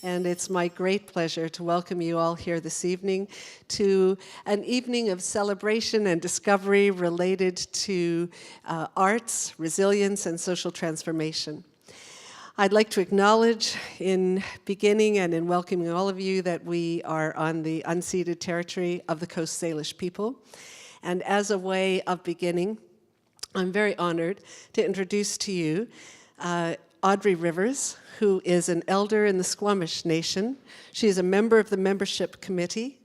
and it's my great pleasure to welcome you all here this evening to an evening of celebration and discovery related to arts, resilience, and social transformation. I'd like to acknowledge in beginning and in welcoming all of you that we are on the unceded territory of the Coast Salish people. And as a way of beginning, I'm very honored to introduce to you Audrey Rivers, who is an elder in the Squamish Nation. She is a member of the membership committee.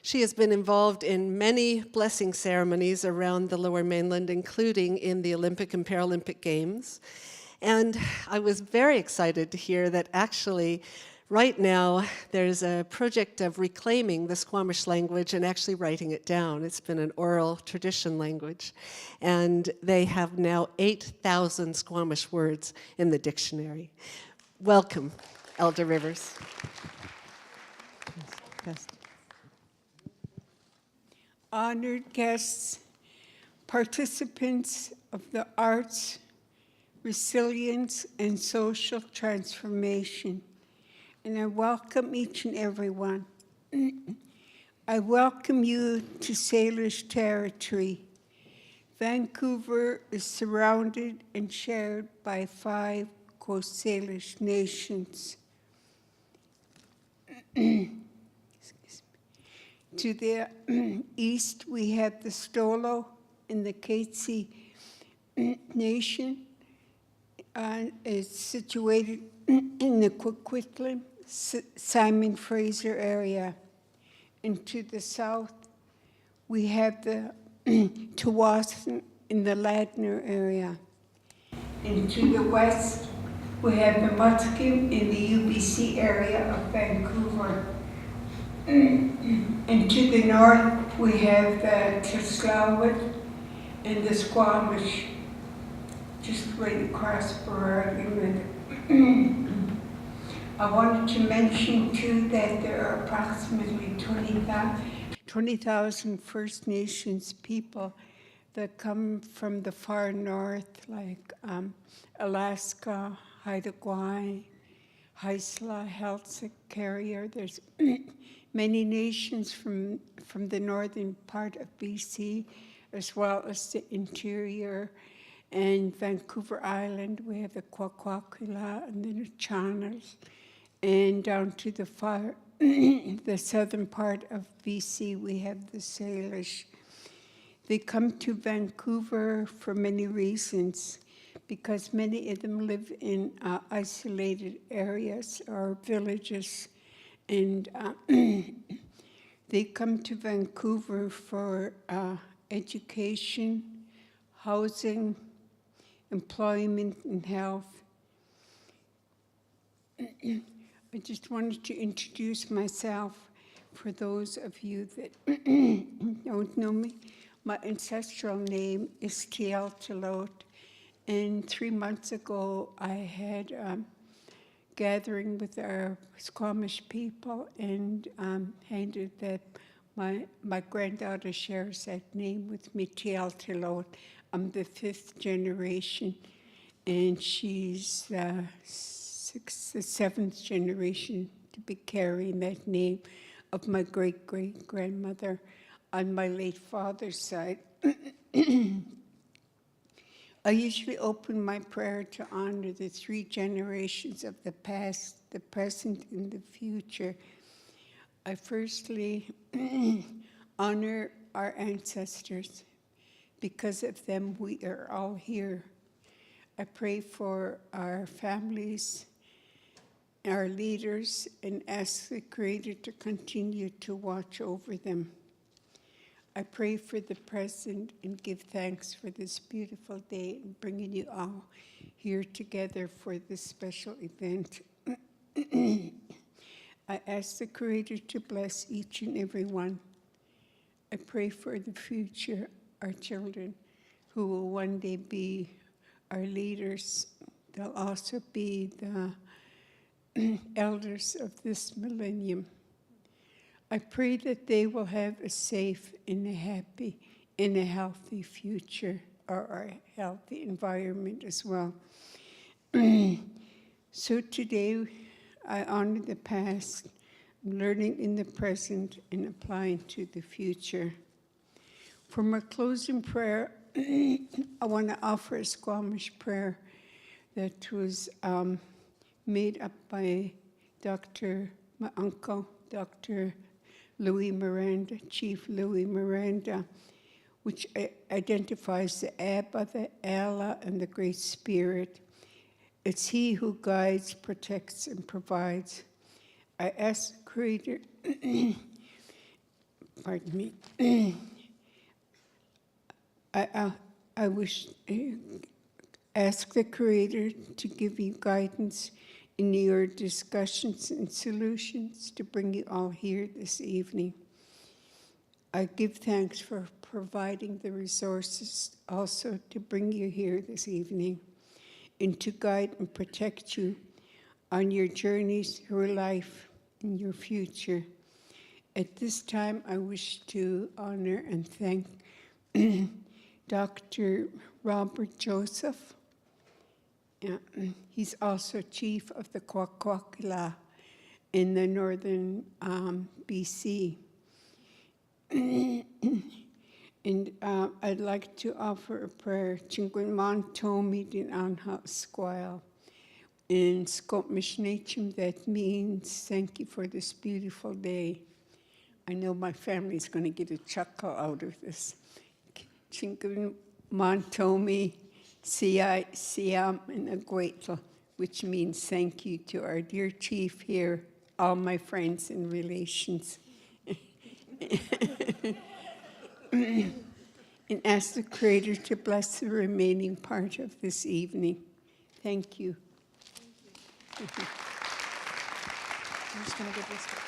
She has been involved in many blessing ceremonies around the Lower Mainland, including in the Olympic and Paralympic Games. And I was very excited to hear that actually right now there's a project of reclaiming the Squamish language and actually writing it down. It's been an oral tradition language. And they have now 8,000 Squamish words in the dictionary. Welcome, Elder Rivers. Honored guests, participants of the arts, resilience, and social transformation. And I welcome each and every one. I welcome you to Salish territory. Vancouver is surrounded and shared by 5 Coast Salish nations. To the east, we have the Stolo and the Katzie Nation. It's situated in the Coquitlam, Simon Fraser area. And to the south, we have the Tawasin in the Ladner area. And to the west, we have the Musqueam in the UBC area of Vancouver. And to the north, we have the Tlaslawit and the Squamish, just right across Burrard Inlet. I wanted to mention too that there are approximately 20,000 First Nations people that come from the far north, like Alaska, Haida Gwaii, Haisla, Heiltsuk, Carrier. There's many nations from the northern part of BC, as well as the interior. And Vancouver Island, we have the Kwakwaka'wakw and the Nuch'anas. And down to the far, the southern part of BC, we have the Salish. They come to Vancouver for many reasons, because many of them live in isolated areas or villages. And they come to Vancouver for education, housing, employment, and health. I just wanted to introduce myself for those of you that don't know me. My ancestral name is Tiel Talot, and 3 months ago I had a gathering with our Squamish people and handed that my granddaughter shares that name with me, Tiel Talot. I'm the 5th generation, and she's the 7th generation to be carrying that name of my great-great-grandmother on my late father's side. I usually open my prayer to honor the 3 generations of the past, the present, and the future. I firstly honor our ancestors. Because of them, we are all here. I pray for our families, our leaders, and ask the Creator to continue to watch over them. I pray for the present and give thanks for this beautiful day and bringing you all here together for this special event. I ask the Creator to bless each and every one. I pray for the future, our children, who will one day be our leaders. They'll also be the elders of this millennium. I pray that they will have a safe and a happy and a healthy future, or a healthy environment as well. So today I honor the past, learning in the present, and applying to the future. For my closing prayer, I want to offer a Squamish prayer that was made up by my uncle, Dr. Louis Miranda, Chief Louis Miranda, which identifies the Abba, the Allah, and the Great Spirit. It's He who guides, protects, and provides. I ask the Creator, pardon me, I wish ask the Creator to give you guidance in your discussions and solutions to bring you all here this evening. I give thanks for providing the resources also to bring you here this evening and to guide and protect you on your journeys through life and your future. At this time, I wish to honor and thank Dr. Robert Joseph. He's also chief of the Kwakwaka'wakw in the northern BC. And I'd like to offer a prayer. Chingunman Tomi din Anha Squile. In Scotish Nation, that means thank you for this beautiful day. I know my family's going to get a chuckle out of this. Chingunman Tomi Siam and Agwetla, which means thank you to our dear chief here, all my friends and relations. And ask the Creator to bless the remaining part of this evening. Thank you. Thank you. I'm just going to give this back.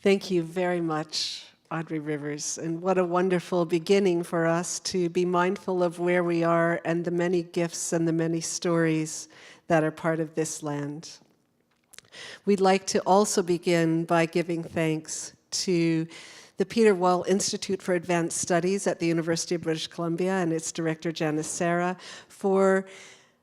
Thank you very much, Audrey Rivers, and what a wonderful beginning for us to be mindful of where we are and the many gifts and the many stories that are part of this land. We'd like to also begin by giving thanks to the Peter Wall Institute for Advanced Studies at the University of British Columbia and its director, Janice Serra, for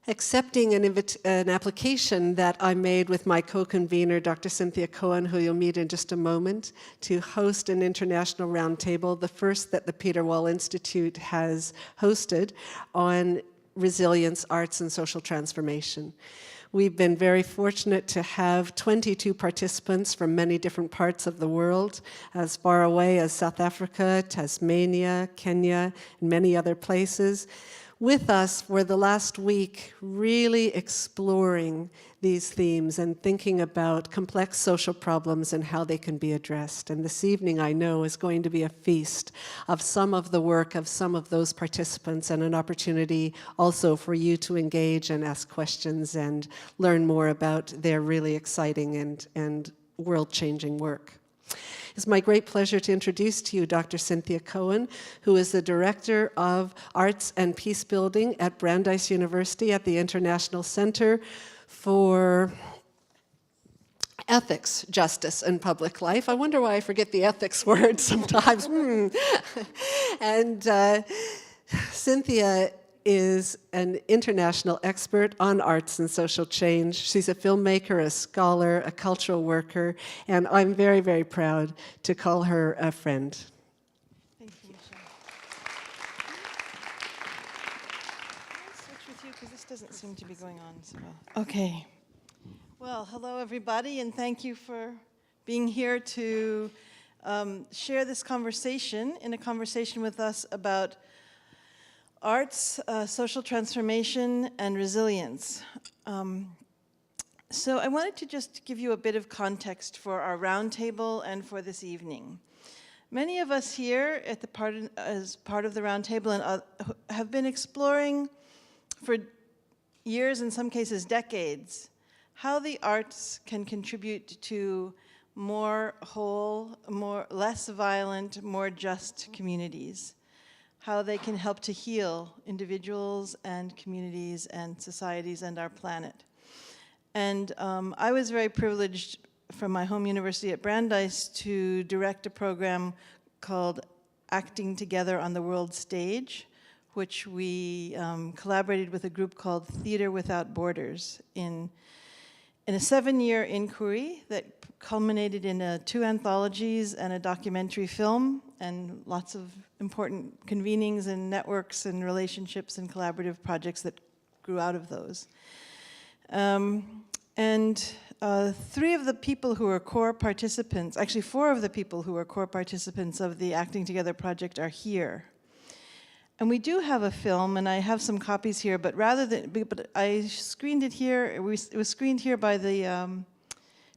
accepting an application that I made with my co-convener, Dr. Cynthia Cohen, who you'll meet in just a moment, to host an international roundtable, the first that the Peter Wall Institute has hosted on resilience, arts, and social transformation. We've been very fortunate to have 22 participants from many different parts of the world, as far away as South Africa, Tasmania, Kenya, and many other places, with us for the last week, really exploring these themes and thinking about complex social problems and how they can be addressed. And this evening, I know, is going to be a feast of some of the work of some of those participants and an opportunity also for you to engage and ask questions and learn more about their really exciting and world-changing work. It's my great pleasure to introduce to you Dr. Cynthia Cohen, who is the Director of Arts and Peace Building at Brandeis University at the International Center for Ethics, Justice, and Public Life. I wonder why I forget the ethics word sometimes. And Cynthia is an international expert on arts and social change. She's a filmmaker, a scholar, a cultural worker, and I'm very, very proud to call her a friend. Thank you, Michelle. Can I switch with you? Because this doesn't seem to be going on so well. Okay. Well, hello, everybody, and thank you for being here to share this conversation, in a conversation with us about arts, social transformation, and resilience. So I wanted to just give you a bit of context for our roundtable and for this evening. Many of us here at as part of the roundtable and have been exploring for years, in some cases decades, how the arts can contribute to more whole, less violent, more just communities. How they can help to heal individuals and communities and societies and our planet. And I was very privileged from my home university at Brandeis to direct a program called Acting Together on the World Stage, which we collaborated with a group called Theater Without Borders in a 7-year inquiry that culminated in 2 anthologies and a documentary film and lots of important convenings and networks and relationships and collaborative projects that grew out of those. And 3 of the people who are core participants, actually 4 of the people who are core participants of the Acting Together project are here. And we do have a film, and I have some copies here, but but I screened it here, it was screened here by the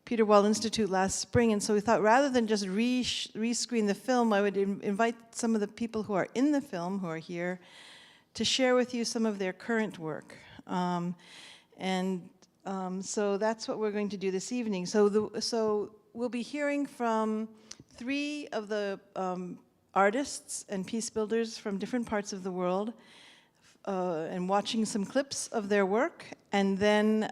Peter Wall Institute last spring, and so we thought rather than just re-screen the film, I would invite some of the people who are in the film, who are here, to share with you some of their current work. So that's what we're going to do this evening. So we'll be hearing from 3 of the artists and peace builders from different parts of the world, and watching some clips of their work, and then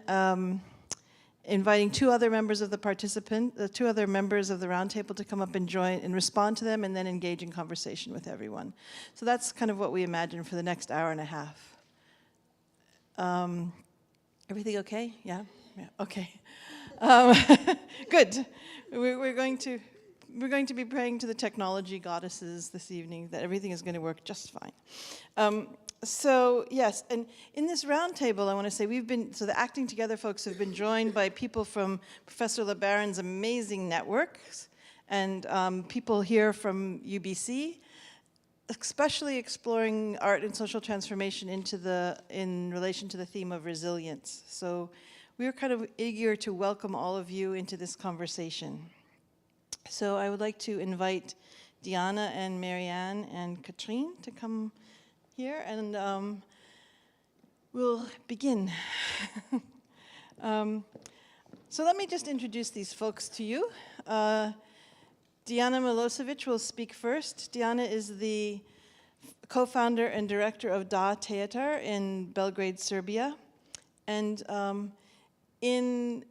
inviting 2 other members of the 2 other members of the roundtable to come up and join and respond to them, and then engage in conversation with everyone. So that's kind of what we imagine for the next hour and a half. Everything okay? Yeah? Yeah, okay. Good. We're going to be praying to the technology goddesses this evening that everything is going to work just fine. So yes, and in this roundtable, I want to say the Acting Together folks have been joined by people from Professor LeBaron's amazing networks, and people here from UBC, especially exploring art and social transformation in relation to the theme of resilience. So we're kind of eager to welcome all of you into this conversation. So I would like to invite Diana and Marianne and Katrine to come here, and we'll begin. So let me just introduce these folks to you. Diana Milosevic will speak first. Diana is the co-founder and director of Da Teatar in Belgrade, Serbia. And in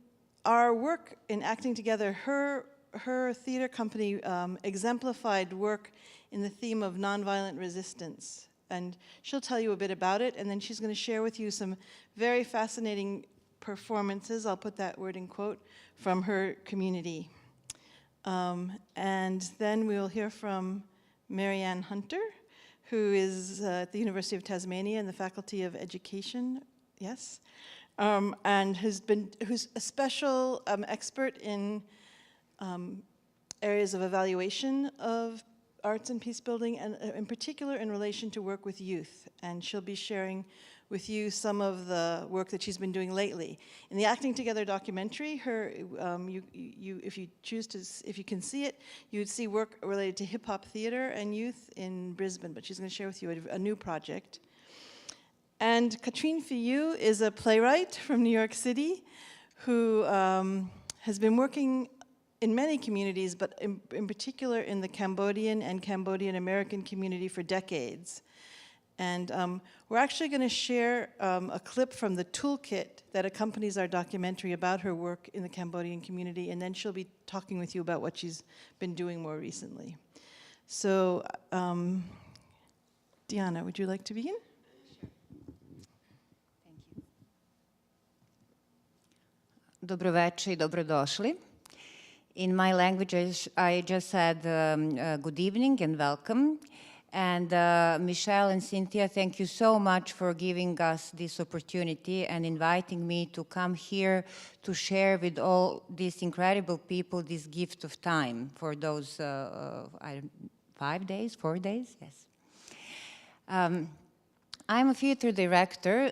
our work in Acting Together, her theater company exemplified work in the theme of nonviolent resistance. And she'll tell you a bit about it, and then she's going to share with you some very fascinating performances, I'll put that word in quote, from her community. And then we'll hear from Marianne Hunter, who is at the University of Tasmania in the Faculty of Education, yes, and who's a special expert in areas of evaluation of arts and peace building, and in particular in relation to work with youth. And she'll be sharing with you some of the work that she's been doing lately. In the Acting Together documentary, if you can see it, you would see work related to hip-hop theater and youth in Brisbane, but she's going to share with you a new project. And Katrine Fiyu is a playwright from New York City who has been working in many communities, but in particular in the Cambodian and Cambodian American community for decades. And we're actually going to share a clip from the toolkit that accompanies our documentary about her work in the Cambodian community, and then she'll be talking with you about what she's been doing more recently. So, Diana, would you like to begin? Sure. Thank you. Dobroveče I dobrodošli. In my language, I just said good evening and welcome. And Michelle and Cynthia, thank you so much for giving us this opportunity and inviting me to come here to share with all these incredible people this gift of time for those 4 days, yes. I'm a theater director.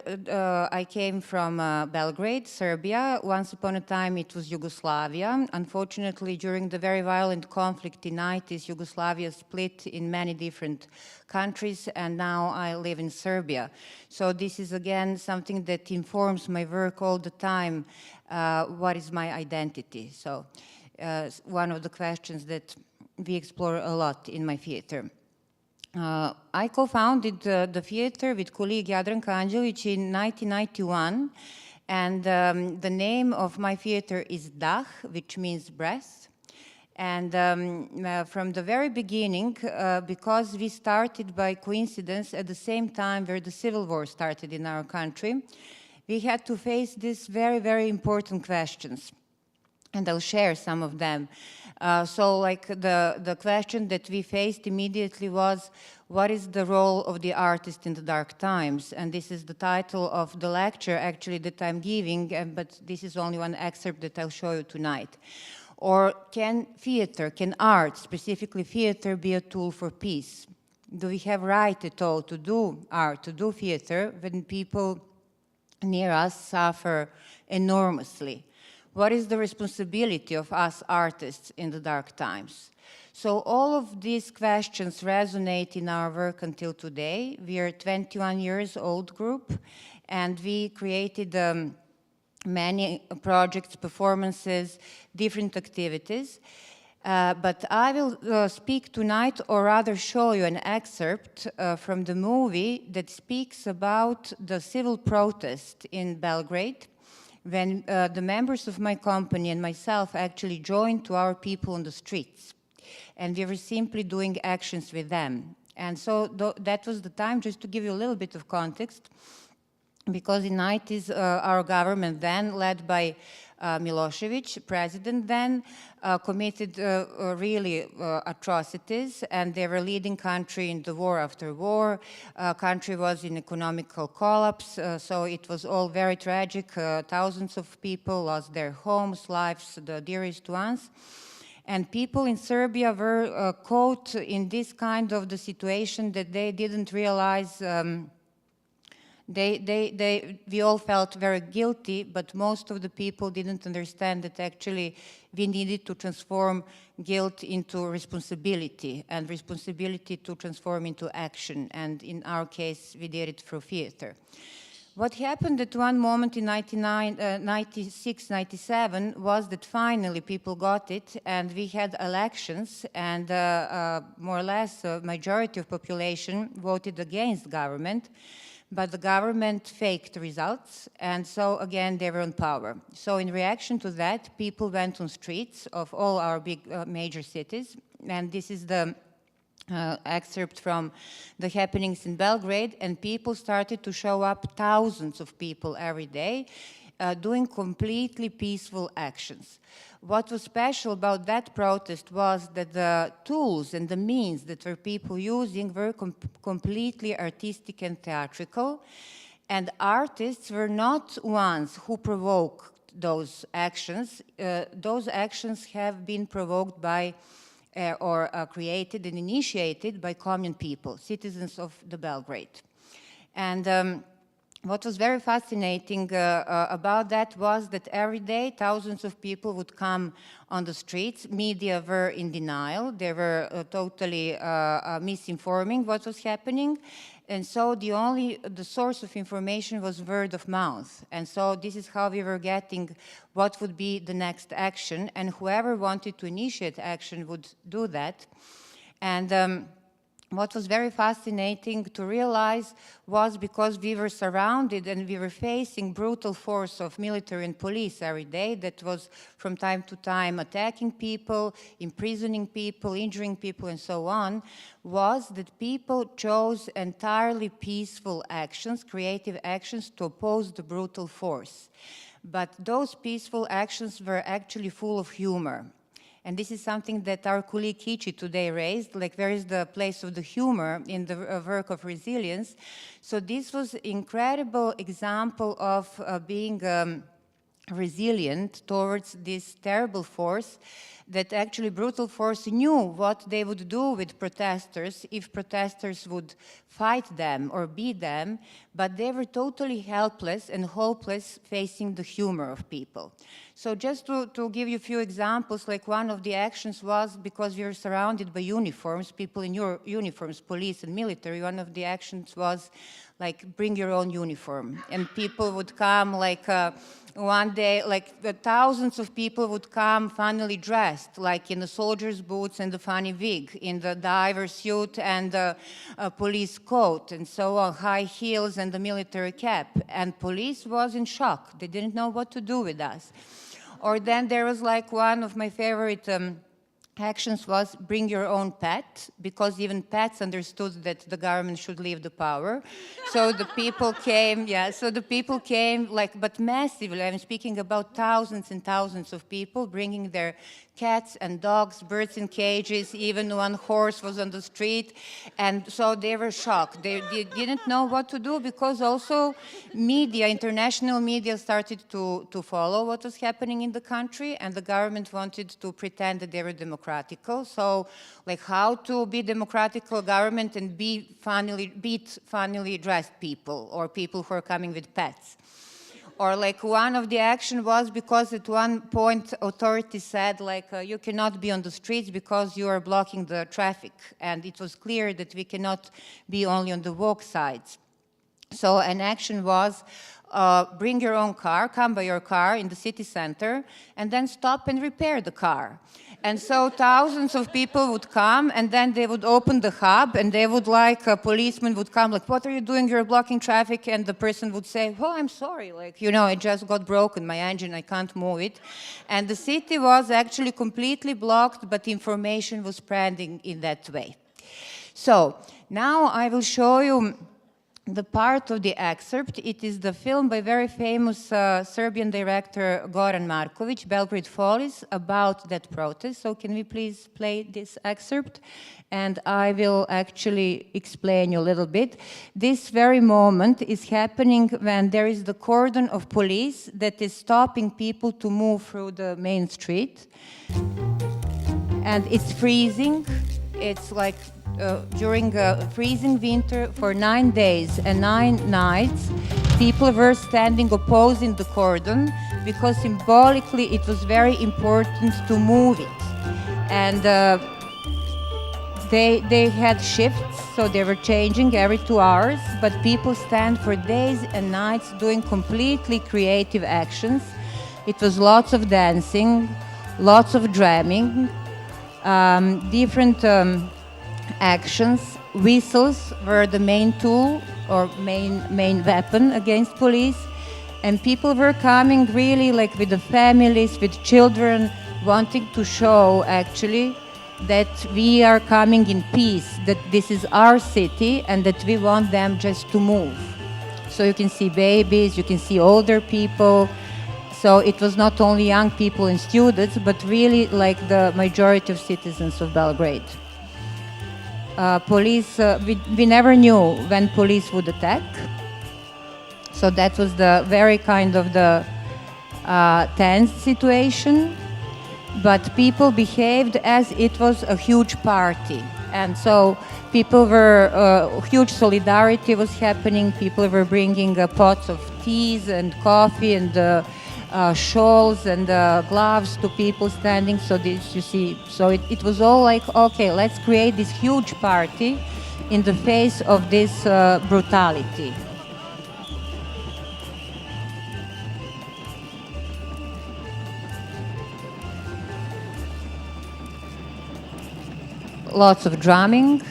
I came from Belgrade, Serbia. Once upon a time, it was Yugoslavia. Unfortunately, during the very violent conflict in the 90s, Yugoslavia split in many different countries, and now I live in Serbia. So this is, again, something that informs my work all the time. What is my identity? So one of the questions that we explore a lot in my theater. I co-founded the theater with colleague Jadranka Anđelić in 1991, And the name of my theater is Dah, which means breath. And from the very beginning, because we started by coincidence at the same time where the civil war started in our country, we had to face these very, very important questions. And I'll share some of them. So like the question that we faced immediately was, what is the role of the artist in the dark times? And this is the title of the lecture actually that I'm giving, but this is only one excerpt that I'll show you tonight. Or can theater, can art, specifically theater, be a tool for peace? Do we have right at all to do art, to do theater, when people near us suffer enormously? What is the responsibility of us artists in the dark times? So all of these questions resonate in our work until today. We are a 21 years old group, and we created many projects, performances, different activities. But I will speak tonight, or rather show you an excerpt from the movie that speaks about the civil protest in Belgrade, when the members of my company and myself actually joined to our people on the streets. And we were simply doing actions with them. And so that was the time, just to give you a little bit of context, because in the 90s, our government then, led by Milosevic, president then, committed really atrocities, and they were leading country in the war after war. Country was in economical collapse, so it was all very tragic. Thousands of people lost their homes, lives, the dearest ones. And people in Serbia were caught in this kind of the situation that they didn't realize. We all felt very guilty, but most of the people didn't understand that actually we needed to transform guilt into responsibility, and responsibility to transform into action. And in our case, we did it through theater. What happened at one moment in 96, 97 was that finally people got it, and we had elections, and more or less a majority of population voted against government. But the government faked results, and so again they were in power. So in reaction to that, people went on streets of all our big major cities, and this is the excerpt from the happenings in Belgrade, and people started to show up, thousands of people every day, doing completely peaceful actions. What was special about that protest was that the tools and the means that were people using were completely artistic and theatrical, and artists were not ones who provoked those actions. Those actions have been provoked by or created and initiated by common people, citizens of the Belgrade. And what was very fascinating about that was that every day thousands of people would come on the streets. Media were in denial. They were totally misinforming what was happening. And so the source of information was word of mouth. And so this is how we were getting what would be the next action. And whoever wanted to initiate action would do that. And what was very fascinating to realize was, because we were surrounded and we were facing brutal force of military and police every day that was from time to time attacking people, imprisoning people, injuring people, and so on, was that people chose entirely peaceful actions, creative actions, to oppose the brutal force. But those peaceful actions were actually full of humor. And this is something that our colleague Kichi today raised, like where is the place of the humor in the work of resilience. So this was an incredible example of being resilient towards this terrible force, that actually brutal force knew what they would do with protesters if protesters would fight them or beat them, but they were totally helpless and hopeless facing the humor of people. So just to give you a few examples, like one of the actions was, because we were surrounded by uniforms, people in your uniforms, police and military, one of the actions was like, bring your own uniform. And people would come like one day, like thousands of people would come funnily dressed, like in the soldier's boots and the funny wig, in the diver suit and the police coat, and so on, high heels and the military cap. And police was in shock. They didn't know what to do with us. Or then there was like one of my favorite actions was bring your own pet, because even pets understood that the government should leave the power. So the people came, so the people came, like, but massively. I'm speaking about thousands and thousands of people bringing their cats and dogs, birds in cages, even one horse was on the street. And so they were shocked. They didn't know what to do, because also media, international media started to follow what was happening in the country, and the government wanted to pretend that they were democratical. So like, how to be democratical government and beat funnily dressed people, or people who are coming with pets. Or like, one of the action was because at one point authorities said like, you cannot be on the streets because you are blocking the traffic. And it was clear that we cannot be only on the walk sides. So an action was, bring your own car, come by your car in the city center, and then stop and repair the car. And so thousands of people would come, and then they would open the hub, and they would like, a policeman would come, like, what are you doing? You're blocking traffic. And the person would say, oh, I'm sorry, like, you know, it just got broken, my engine, I can't move it. And the city was actually completely blocked, but information was spreading in that way. So now I will show you the part of the excerpt. It is the film by very famous Serbian director Goran Markovic, Belgrade Follies, about that protest. So can we please play this excerpt? And I will actually explain you a little bit. This very moment is happening when there is the cordon of police that is stopping people to move through the main street. And it's freezing. It's like during a freezing winter for 9 days and 9 nights, people were standing opposing the cordon, because symbolically it was very important to move it. And they had shifts, so they were changing every 2 hours, but people stand for days and nights doing completely creative actions. It was lots of dancing, lots of drumming, different actions. Whistles were the main tool or main weapon against police, and people were coming really like with the families, with children, wanting to show actually that we are coming in peace, that this is our city, and that we want them just to move. So you can see babies, you can see older people. So it was not only young people and students, but really like the majority of citizens of Belgrade. Police, we never knew when police would attack. So that was the very kind of the tense situation. But people behaved as it was a huge party. And so people were, huge solidarity was happening. People were bringing pots of teas and coffee and shawls and gloves to people standing. So this, you see, so it was all like, okay, let's create this huge party in the face of this brutality. Lots of drumming.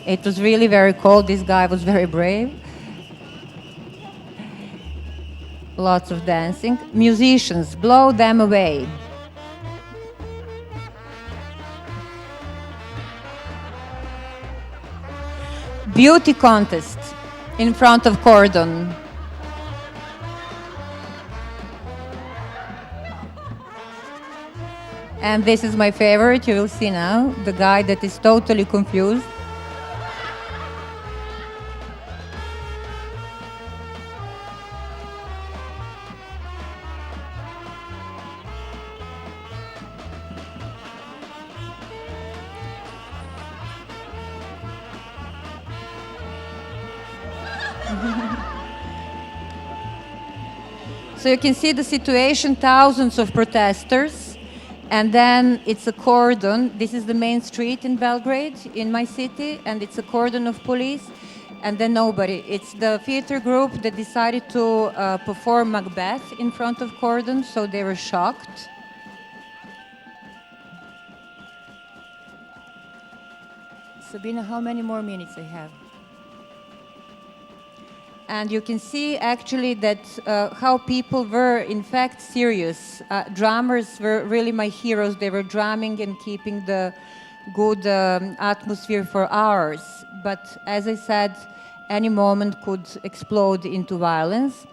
It was really very cold. This guy was very brave. Lots of dancing. Musicians, blow them away. Beauty contest in front of cordon. And this is my favorite, you will see now, the guy that is totally confused. So you can see the situation, thousands of protesters, and then it's a cordon. This is the main street in Belgrade, in my city, and it's a cordon of police, and then nobody. It's the theater group that decided to perform Macbeth in front of cordon, so they were shocked. Sabina, how many more minutes I have? And you can see actually that how people were in fact serious. Drummers were really my heroes. They were drumming and keeping the good atmosphere for hours. But as I said, any moment could explode into violence.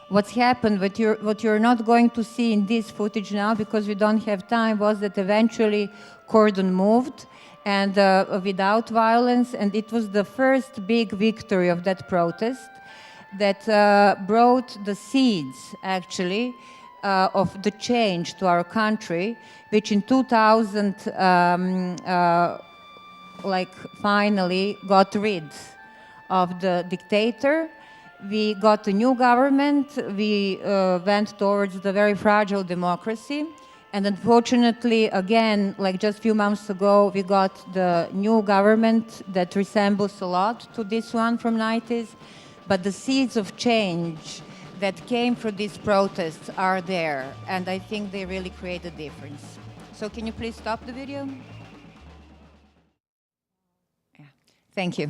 What's happened, what you're not going to see in this footage now because we don't have time, was that eventually cordon moved and without violence, and it was the first big victory of that protest that brought the seeds, actually, of the change to our country, which in 2000, finally got rid of the dictator. We got a new government, we went towards the very fragile democracy, and unfortunately, again, like just a few months ago, we got the new government that resembles a lot to this one from 90s, but the seeds of change that came from these protests are there, and I think they really create a difference. So can you please stop the video? Yeah. Thank you.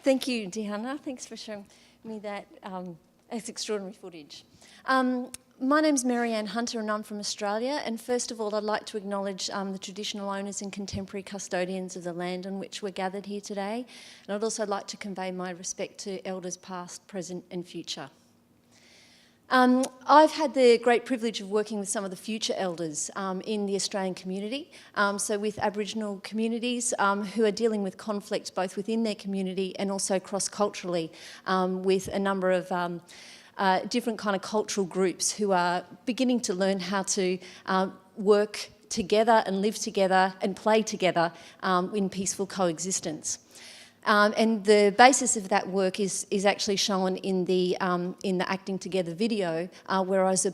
Thank you, Diana. Thanks for showing me that. That's extraordinary footage. My name's Marianne Hunter and I'm from Australia. And first of all, I'd like to acknowledge the traditional owners and contemporary custodians of the land on which we're gathered here today. And I'd also like to convey my respect to elders past, present and future. I've had the great privilege of working with some of the future elders in the Australian community, so with Aboriginal communities who are dealing with conflict both within their community and also cross-culturally with a number of different kind of cultural groups who are beginning to learn how to work together and live together and play together in peaceful coexistence. And the basis of that work is actually shown in the Acting Together video, where I was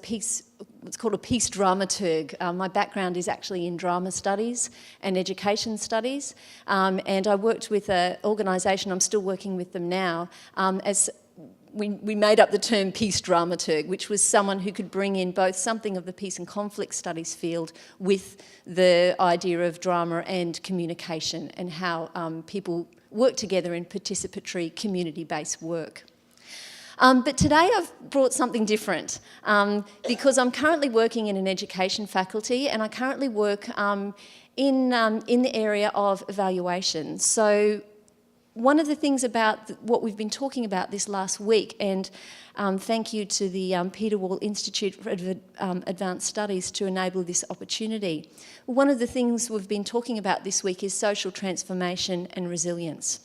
what's called a peace dramaturg. My background is actually in drama studies and education studies, and I worked with an organisation, I'm still working with them now, as we made up the term peace dramaturg, which was someone who could bring in both something of the peace and conflict studies field with the idea of drama and communication and how people work together in participatory community-based work. But today I've brought something different because I'm currently working in an education faculty and I currently work in the area of evaluation. So one of the things about what we've been talking about this last week, and thank you to the Peter Wall Institute for Advanced Studies to enable this opportunity. One of the things we've been talking about this week is social transformation and resilience.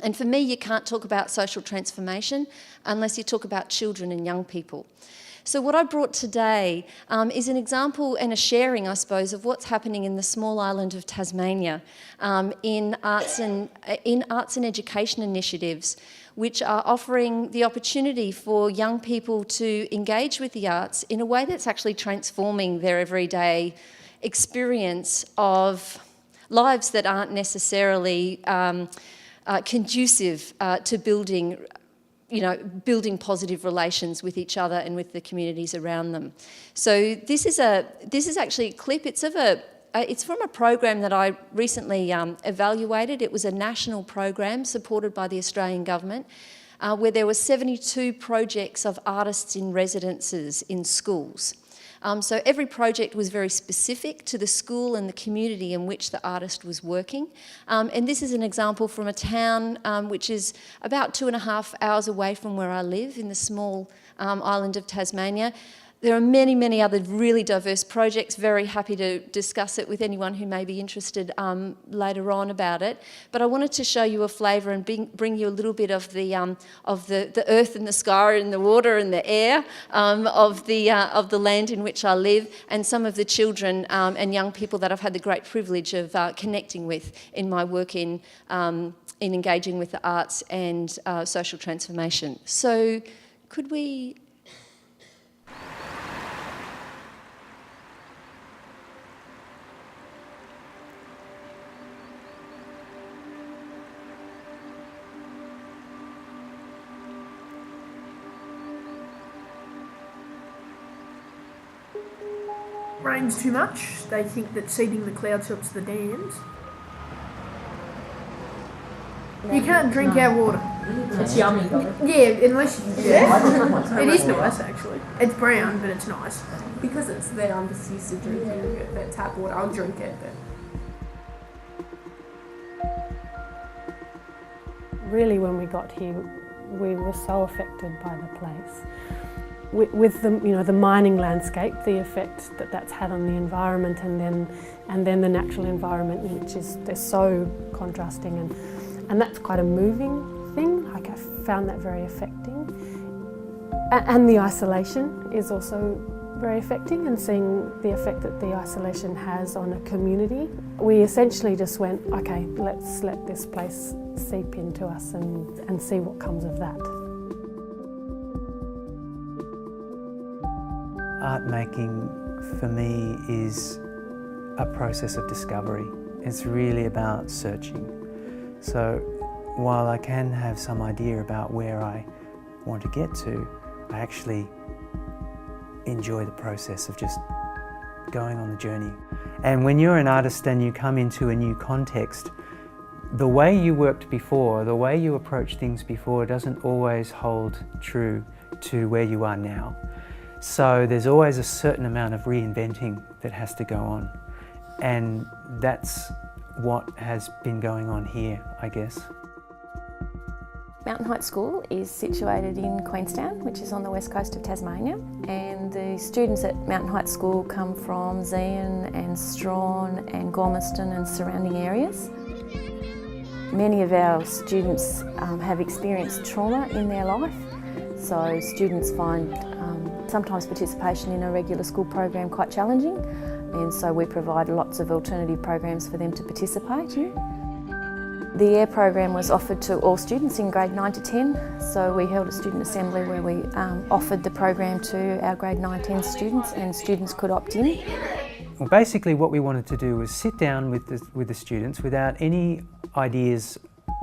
And for me, you can't talk about social transformation unless you talk about children and young people. So what I brought today is an example and a sharing, I suppose, of what's happening in the small island of Tasmania in arts and education initiatives, which are offering the opportunity for young people to engage with the arts in a way that's actually transforming their everyday experience of lives that aren't necessarily conducive to building positive relations with each other and with the communities around them. So this is actually a clip. It's from a program that I recently evaluated. It was a national program supported by the Australian government, where there were 72 projects of artists in residences in schools. So every project was very specific to the school and the community in which the artist was working. And this is an example from a town which is about 2.5 hours away from where I live in the small island of Tasmania. There are many, many other really diverse projects. Very happy to discuss it with anyone who may be interested later on about it. But I wanted to show you a flavour and bring you a little bit of the earth and the sky and the water and the air of the land in which I live, and some of the children and young people that I've had the great privilege of connecting with in my work in engaging with the arts and social transformation. So could we... Rains too much. They think that seeding the clouds helps the dams. You can't drink our water. It's yummy though. Yeah, unless you... Yeah. It is nice actually. It's brown, but it's nice. Because it's there, I'm just used to drinking that tap water. I'll drink it, but... Really, when we got here, we were so affected by the place. With the, you know, the mining landscape, the effect that that's had on the environment, and then the natural environment, which is, they're so contrasting, and that's quite a moving thing. Like, I found that very affecting. And the isolation is also very affecting, and seeing the effect that the isolation has on a community. We essentially just went, okay, let's let this place seep into us and see what comes of that. Art making for me is a process of discovery. It's really about searching. So while I can have some idea about where I want to get to, I actually enjoy the process of just going on the journey. And when you're an artist and you come into a new context, the way you worked before, the way you approached things before doesn't always hold true to where you are now. So there's always a certain amount of reinventing that has to go on. And that's what has been going on here, I guess. Mountain Heights School is situated in Queenstown, which is on the west coast of Tasmania, and the students at Mountain Heights School come from Zeehan and Strahan and Gormiston and surrounding areas. Many of our students have experienced trauma in their life, so students find sometimes participation in a regular school program quite challenging, and so we provide lots of alternative programs for them to participate in. The AIR program was offered to all students in grade 9 to 10, so we held a student assembly where we offered the program to our grade 9-10 students, and students could opt in. Well, basically what we wanted to do was sit down with the students without any ideas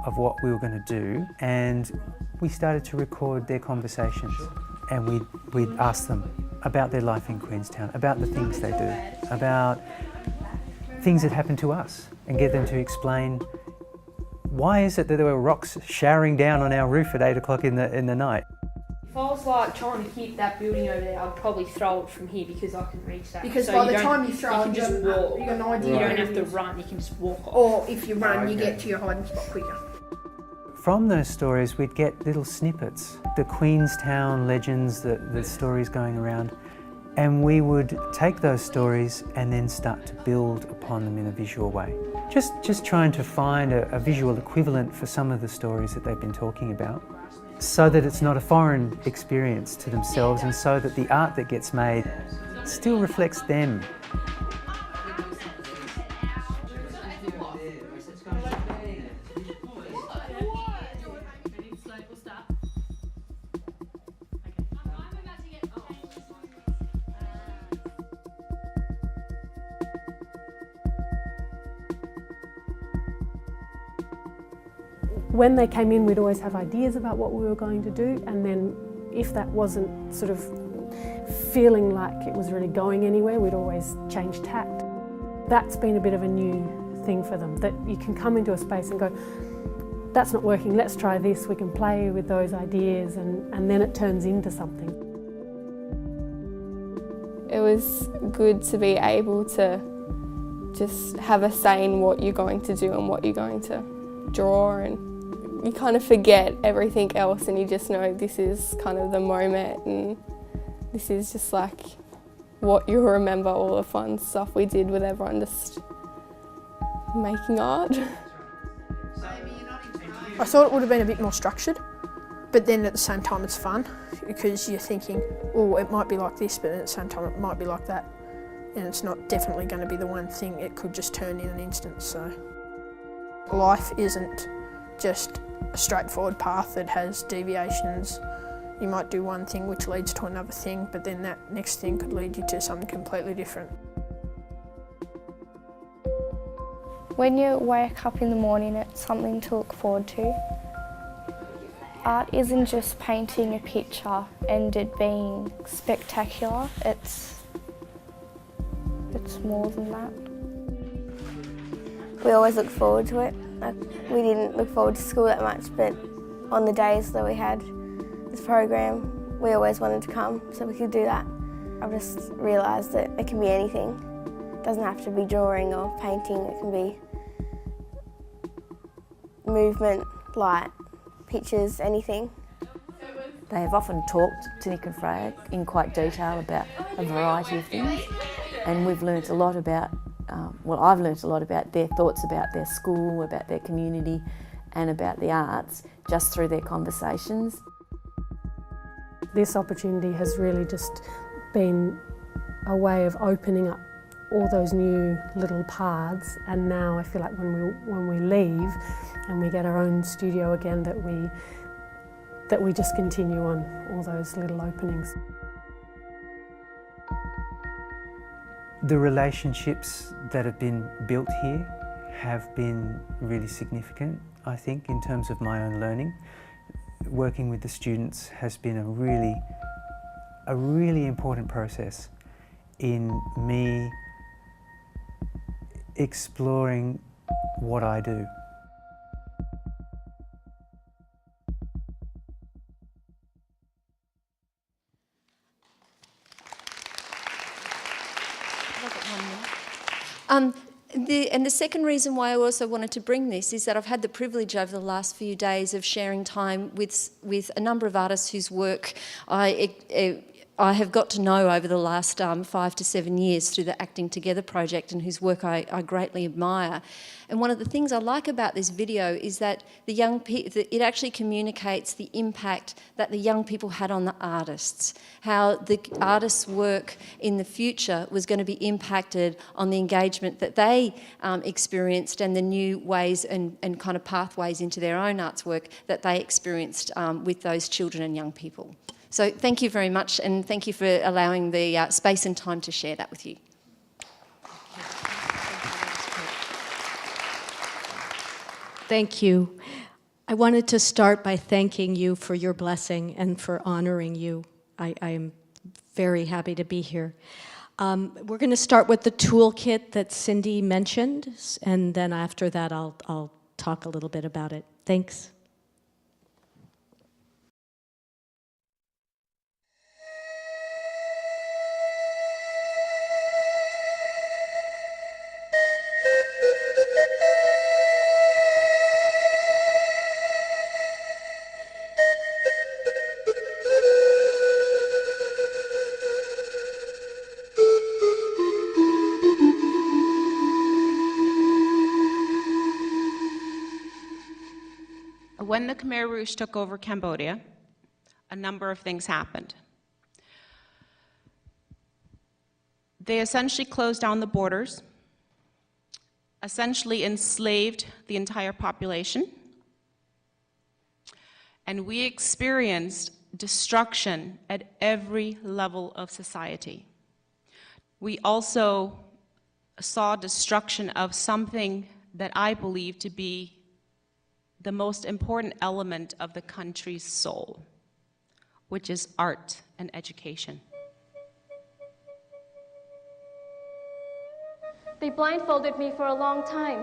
of what we were going to do, and we started to record their conversations. And we'd ask them about their life in Queenstown, about the things they do, about things that happened to us, and get them to explain why is it that there were rocks showering down on our roof at 8 o'clock in the night. If I was like trying to hit that building over there, I'd probably throw it from here because I can reach that. Because so by the time you throw you it, can just walk. you got no idea. You where don't it have to is. run, you can just walk off. Or if you run, you get to your hiding spot quicker. From those stories, we'd get little snippets, the Queenstown legends, the stories going around, and we would take those stories and then start to build upon them in a visual way. Just trying to find a visual equivalent for some of the stories that they've been talking about, so that it's not a foreign experience to themselves, and so that the art that gets made still reflects them. When they came in, we'd always have ideas about what we were going to do, and then if that wasn't sort of feeling like it was really going anywhere, we'd always change tact. That's been a bit of a new thing for them, that you can come into a space and go, that's not working, let's try this. We can play with those ideas, and then it turns into something. It was good to be able to just have a say in what you're going to do and what you're going to draw, and you kind of forget everything else and you just know this is kind of the moment and this is just like what you'll remember, all the fun stuff we did with everyone just making art. I thought it would have been a bit more structured, but then at the same time it's fun because you're thinking, oh, it might be like this, but at the same time it might be like that. And it's not definitely going to be the one thing, it could just turn in an instant. So life isn't just a straightforward path that has deviations. You might do one thing which leads to another thing, but then that next thing could lead you to something completely different. When you wake up in the morning, it's something to look forward to. Art isn't just painting a picture and it being spectacular, it's more than that. We always look forward to it. We didn't look forward to school that much, but on the days that we had this program, we always wanted to come so we could do that. I've just realised that it can be anything. It doesn't have to be drawing or painting, it can be movement, light, pictures, anything. They have often talked to Nick and Freya in quite detail about a variety of things, and we've learnt a lot about, I've learnt a lot about their thoughts about their school, about their community and about the arts just through their conversations. This opportunity has really just been a way of opening up all those new little paths, and now I feel like when we leave and we get our own studio again, that we just continue on all those little openings. The relationships that have been built here have been really significant, I think, in terms of my own learning. Working with the students has been a really important process in me exploring what I do. And the second reason why I also wanted to bring this is that I've had the privilege over the last few days of sharing time with a number of artists whose work I have got to know over the last 5 to 7 years through the Acting Together project, and whose work I greatly admire. And one of the things I like about this video is that it actually communicates the impact that the young people had on the artists, how the artists' work in the future was going to be impacted on the engagement that they experienced and the new ways and kind of pathways into their own arts work that they experienced with those children and young people. So thank you very much, and thank you for allowing the space and time to share that with you. Thank you. I wanted to start by thanking you for your blessing and for honoring you. I am very happy to be here. We're going to start with the toolkit that Cindy mentioned, and then after that I'll talk a little bit about it. Thanks. When the Khmer Rouge took over Cambodia, a number of things happened. They essentially closed down the borders, essentially enslaved the entire population, and we experienced destruction at every level of society. We also saw destruction of something that I believe to be the most important element of the country's soul, which is art and education. They blindfolded me for a long time.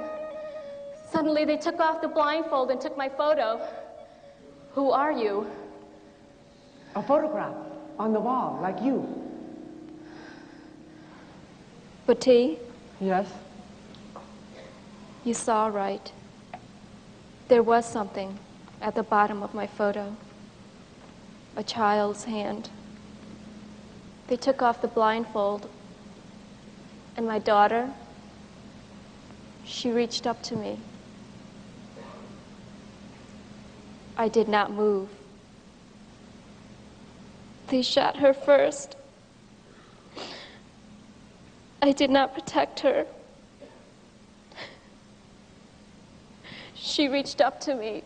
Suddenly they took off the blindfold and took my photo. Who are you? A photograph on the wall, like you. Bati? Yes? You saw right. There was something at the bottom of my photo. A child's hand. They took off the blindfold, and my daughter, she reached up to me. I did not move. They shot her first. I did not protect her. She reached up to me.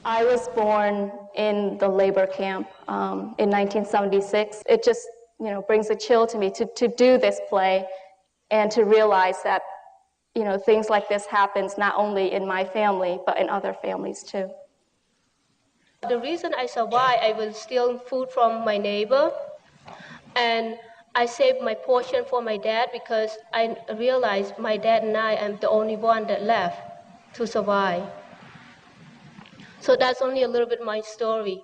I was born in the labor camp in 1976. It just, brings a chill to me to do this play and to realize that, things like this happens not only in my family, but in other families too. The reason I survived, I was stealing food from my neighbor, and I saved my portion for my dad because I realized my dad and I am the only one that left to survive. So that's only a little bit my story.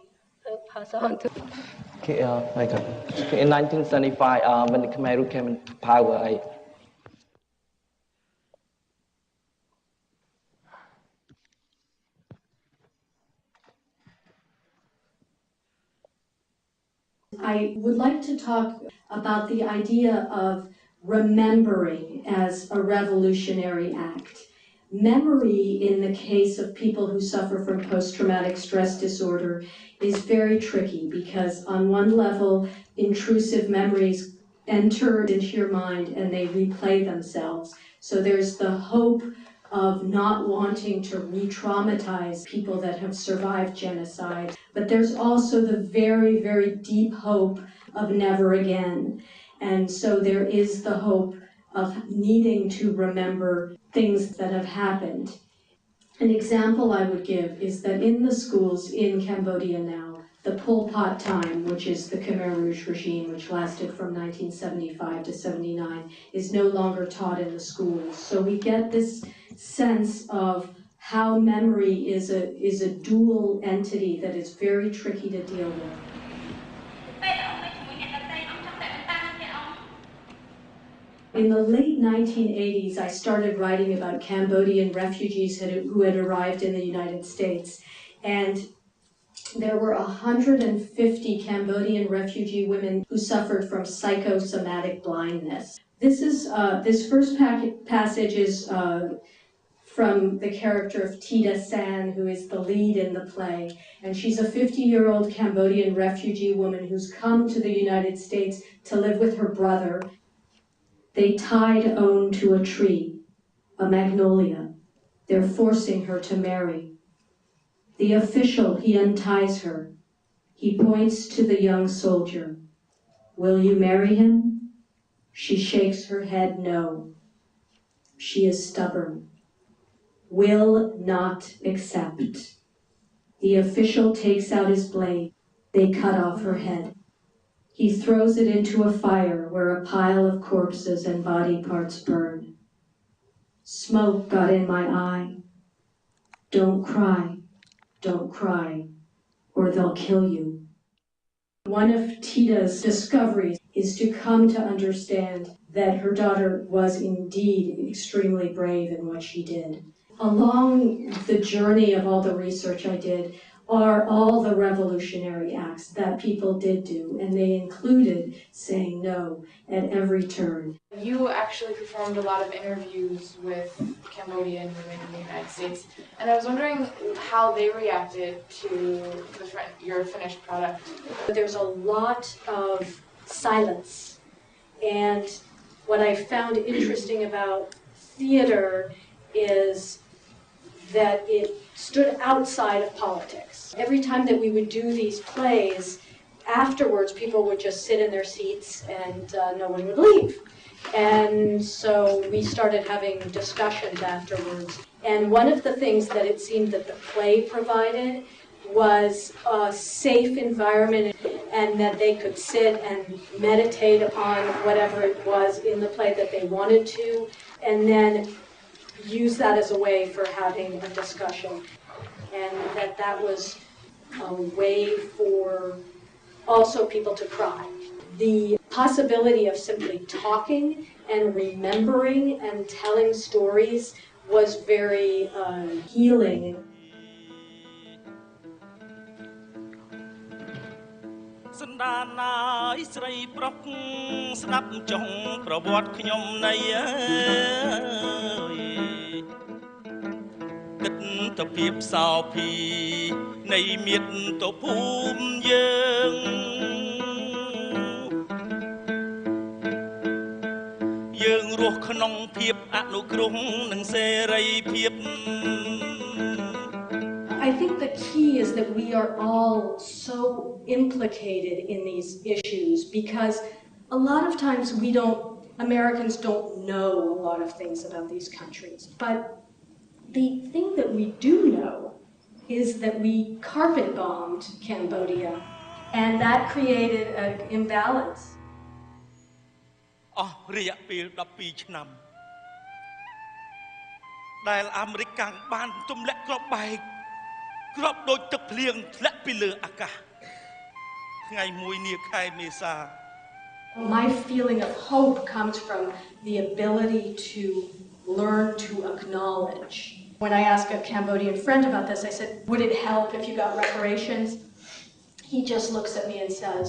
I'll pass on to. In 1975, when the Khmer Rouge came into power, I would like to talk about the idea of remembering as a revolutionary act. Memory, in the case of people who suffer from post-traumatic stress disorder, is very tricky because on one level, intrusive memories enter into your mind and they replay themselves. So there's the hope of not wanting to re-traumatize people that have survived genocide. But there's also the very, very deep hope of never again. And so there is the hope of needing to remember things that have happened. An example I would give is that in the schools in Cambodia now, the Pol Pot time, which is the Khmer Rouge regime, which lasted from 1975 to 79, is no longer taught in the schools. So we get this sense of how memory is a dual entity that is very tricky to deal with. In the late 1980s, I started writing about Cambodian refugees who had arrived in the United States. And there were 150 Cambodian refugee women who suffered from psychosomatic blindness. This first passage is from the character of Tita San, who is the lead in the play. And she's a 50-year-old Cambodian refugee woman who's come to the United States to live with her brother. They tied Own to a tree, a magnolia. They're forcing her to marry. The official, he unties her. He points to the young soldier. Will you marry him? She shakes her head no. She is stubborn. Will not accept. The official takes out his blade. They cut off her head. He throws it into a fire where a pile of corpses and body parts burn. Smoke got in my eye. Don't cry, or they'll kill you. One of Tita's discoveries is to come to understand that her daughter was indeed extremely brave in what she did. Along the journey of all the research I did are all the revolutionary acts that people did do, and they included saying no at every turn. You actually performed a lot of interviews with Cambodian women in the United States, and I was wondering how they reacted to your finished product. There's a lot of silence, and what I found interesting about theater is that it stood outside of politics. Every time that we would do these plays, afterwards people would just sit in their seats and no one would leave. And so we started having discussions afterwards. And one of the things that it seemed that the play provided was a safe environment and that they could sit and meditate upon whatever it was in the play that they wanted to, and then use that as a way for having a discussion. And that was a way for also people to cry. The possibility of simply talking and remembering and telling stories was very healing. ដានណាយស្រីប្រុសស្ដាប់ចុងប្រវត្តិខ្ញុំនៃអើយគិតទៅពីផ្សោភីនៃមាតុភូមិយើងយើងរស់ក្នុងភាពអនុគ្រោះនិងសេរីភាព I think the key is that we are all so implicated in these issues because a lot of times Americans don't know a lot of things about these countries. But the thing that we do know is that we carpet bombed Cambodia and that created an imbalance. អស់រយៈពេល12ឆ្នាំដែលអាមេរិកកាំងបានទម្លាក់គ្រាប់បែកគ្រាប់ដូចទឹកភ្លៀងធ្លាក់ពីលើអាកាសថ្ងៃមួយនាខែមេសា My feeling of hope comes from the ability to learn to acknowledge. When I asked a Cambodian friend about this, I said, would it help if you got reparations? He just looks at me and says,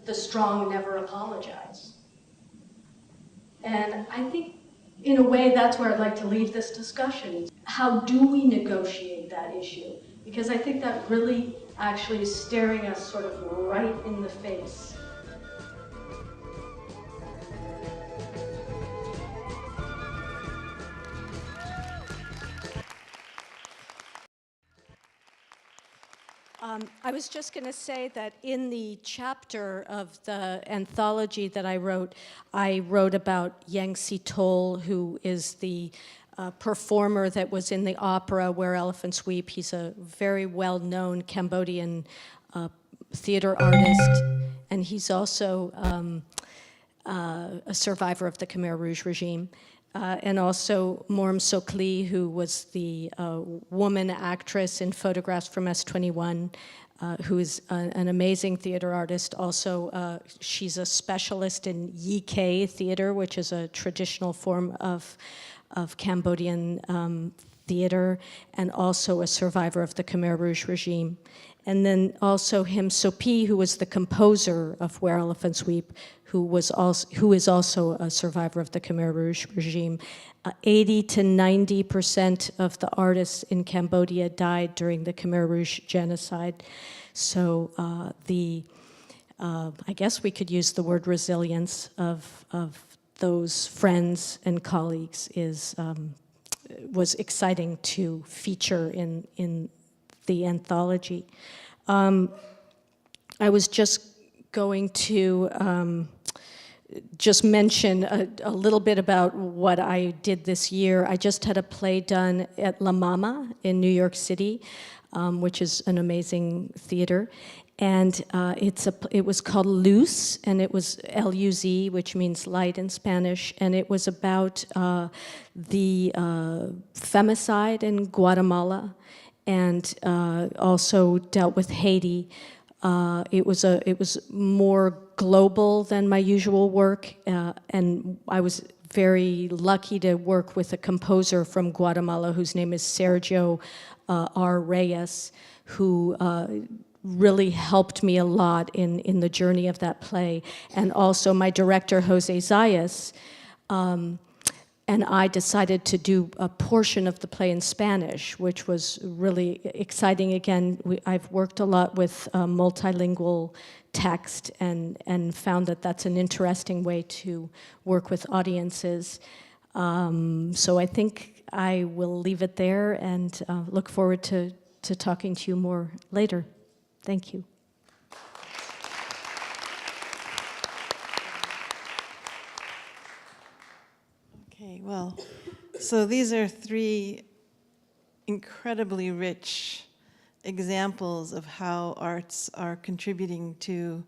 the strong never apologize. And I think, in a way, that's where I'd like to leave this discussion. How do we negotiate that issue? Because I think that really actually is staring us sort of right in the face. I was just going to say that in the chapter of the anthology that I wrote about Yang Si-tol, who is the performer that was in the opera Where Elephants Weep. He's a very well-known Cambodian theater artist, and he's also a survivor of the Khmer Rouge regime. And also Morm Sokli, who was the woman actress in photographs from S21, who is an amazing theater artist. Also, she's a specialist in Yi-K theater, which is a traditional form of Cambodian theater, and also a survivor of the Khmer Rouge regime. And then also Him Sopi, who was the composer of Where Elephants Weep, who is also a survivor of the Khmer Rouge regime. 80 to 90% of the artists in Cambodia died during the Khmer Rouge genocide. So I guess we could use the word resilience of those friends and colleagues was exciting to feature in the anthology. I was just going to just mention a little bit about what I did this year. I just had a play done at La Mama in New York City, which is an amazing theater. And it was called Luz, and it was L-U-Z, which means light in Spanish. And it was about the femicide in Guatemala, and also dealt with Haiti. It was more global than my usual work, and I was very lucky to work with a composer from Guatemala whose name is Sergio R. Reyes, who really helped me a lot in the journey of that play. And also my director, Jose Zayas, and I decided to do a portion of the play in Spanish, which was really exciting. Again, I've worked a lot with multilingual text and found that that's an interesting way to work with audiences. So I think I will leave it there and look forward to talking to you more later. Thank you. Okay, well, so these are three incredibly rich examples of how arts are contributing to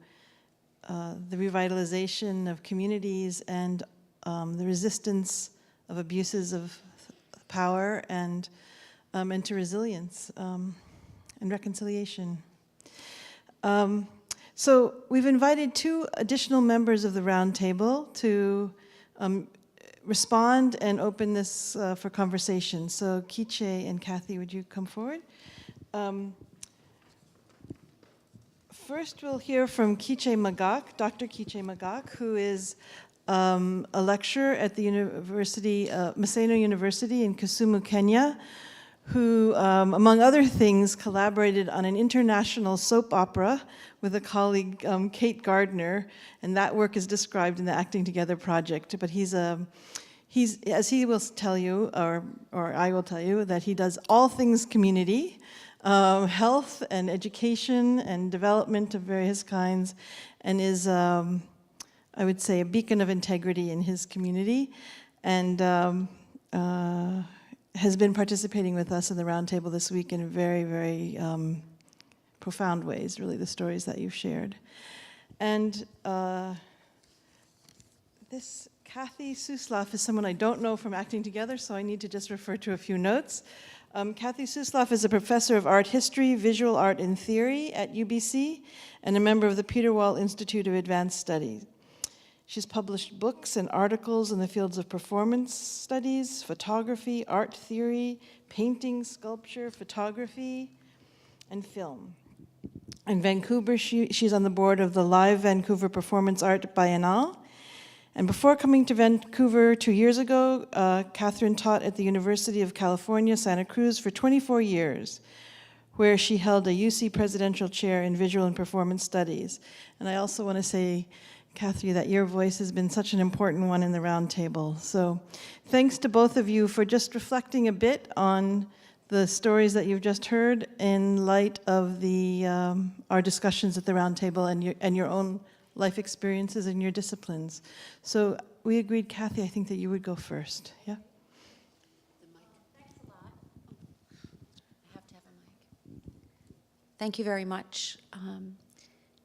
the revitalization of communities and the resistance of abuses of power and to resilience and reconciliation. So we've invited two additional members of the round table to respond and open this for conversation. So Kiche and Kathy, would you come forward? First, we'll hear from Kiche Magak, Dr. Kiche Magak, who is a lecturer at the University, Maseno University in Kisumu, Kenya, who, among other things, collaborated on an international soap opera with a colleague, Kate Gardner, and that work is described in the Acting Together project. But he's, as he will tell you, or I will tell you, that he does all things community, health and education and development of various kinds, and is, I would say, a beacon of integrity in his community, and has been participating with us in the roundtable this week in very, very profound ways, really, the stories that you've shared. And this Kathy Suslov is someone I don't know from Acting Together, so I need to just refer to a few notes. Kathy Suslov is a professor of art history, visual art and theory at UBC, and a member of the Peter Wall Institute of Advanced Studies. She's published books and articles in the fields of performance studies, photography, art theory, painting, sculpture, photography, and film. In Vancouver, she's on the board of the Live Vancouver Performance Art Biennale. And before coming to Vancouver 2 years ago, Catherine taught at the University of California, Santa Cruz for 24 years, where she held a UC Presidential Chair in Visual and Performance Studies. And I also want to say, Kathy, that your voice has been such an important one in the roundtable. So thanks to both of you for just reflecting a bit on the stories that you've just heard in light of the our discussions at the roundtable and your own life experiences and your disciplines. So we agreed, Kathy, I think that you would go first. Yeah? Thanks a lot. I have to have a mic. Thank you very much.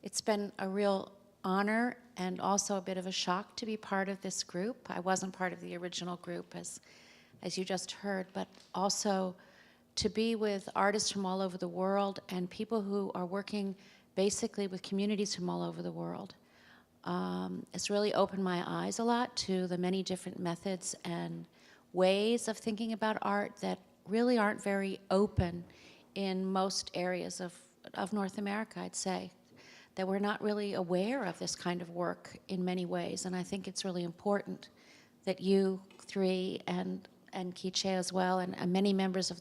It's been a real honor and also a bit of a shock to be part of this group. I wasn't part of the original group, as you just heard, but also to be with artists from all over the world and people who are working basically with communities from all over the world. It's really opened my eyes a lot to the many different methods and ways of thinking about art that really aren't very open in most areas of North America, I'd say. That we're not really aware of this kind of work in many ways, and I think it's really important that you three and Kiche as well, and many members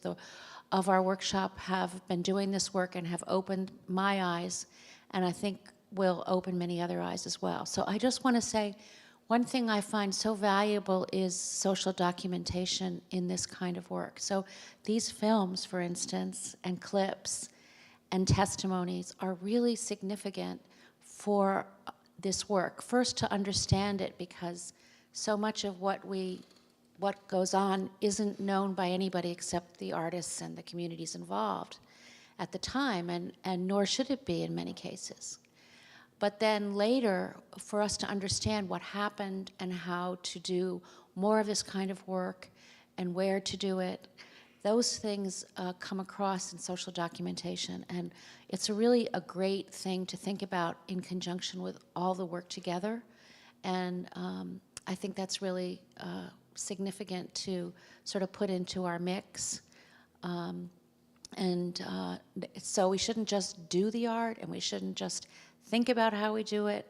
of our workshop have been doing this work and have opened my eyes, and I think will open many other eyes as well. So I just want to say, one thing I find so valuable is social documentation in this kind of work. So these films, for instance, and clips, and testimonies are really significant for this work. First, to understand it, because so much of what goes on isn't known by anybody except the artists and the communities involved at the time, and nor should it be in many cases. But then later, for us to understand what happened and how to do more of this kind of work and where to do it, those things come across in social documentation, and it's really a great thing to think about in conjunction with all the work together, and I think that's really significant to sort of put into our mix. So we shouldn't just do the art, and we shouldn't just think about how we do it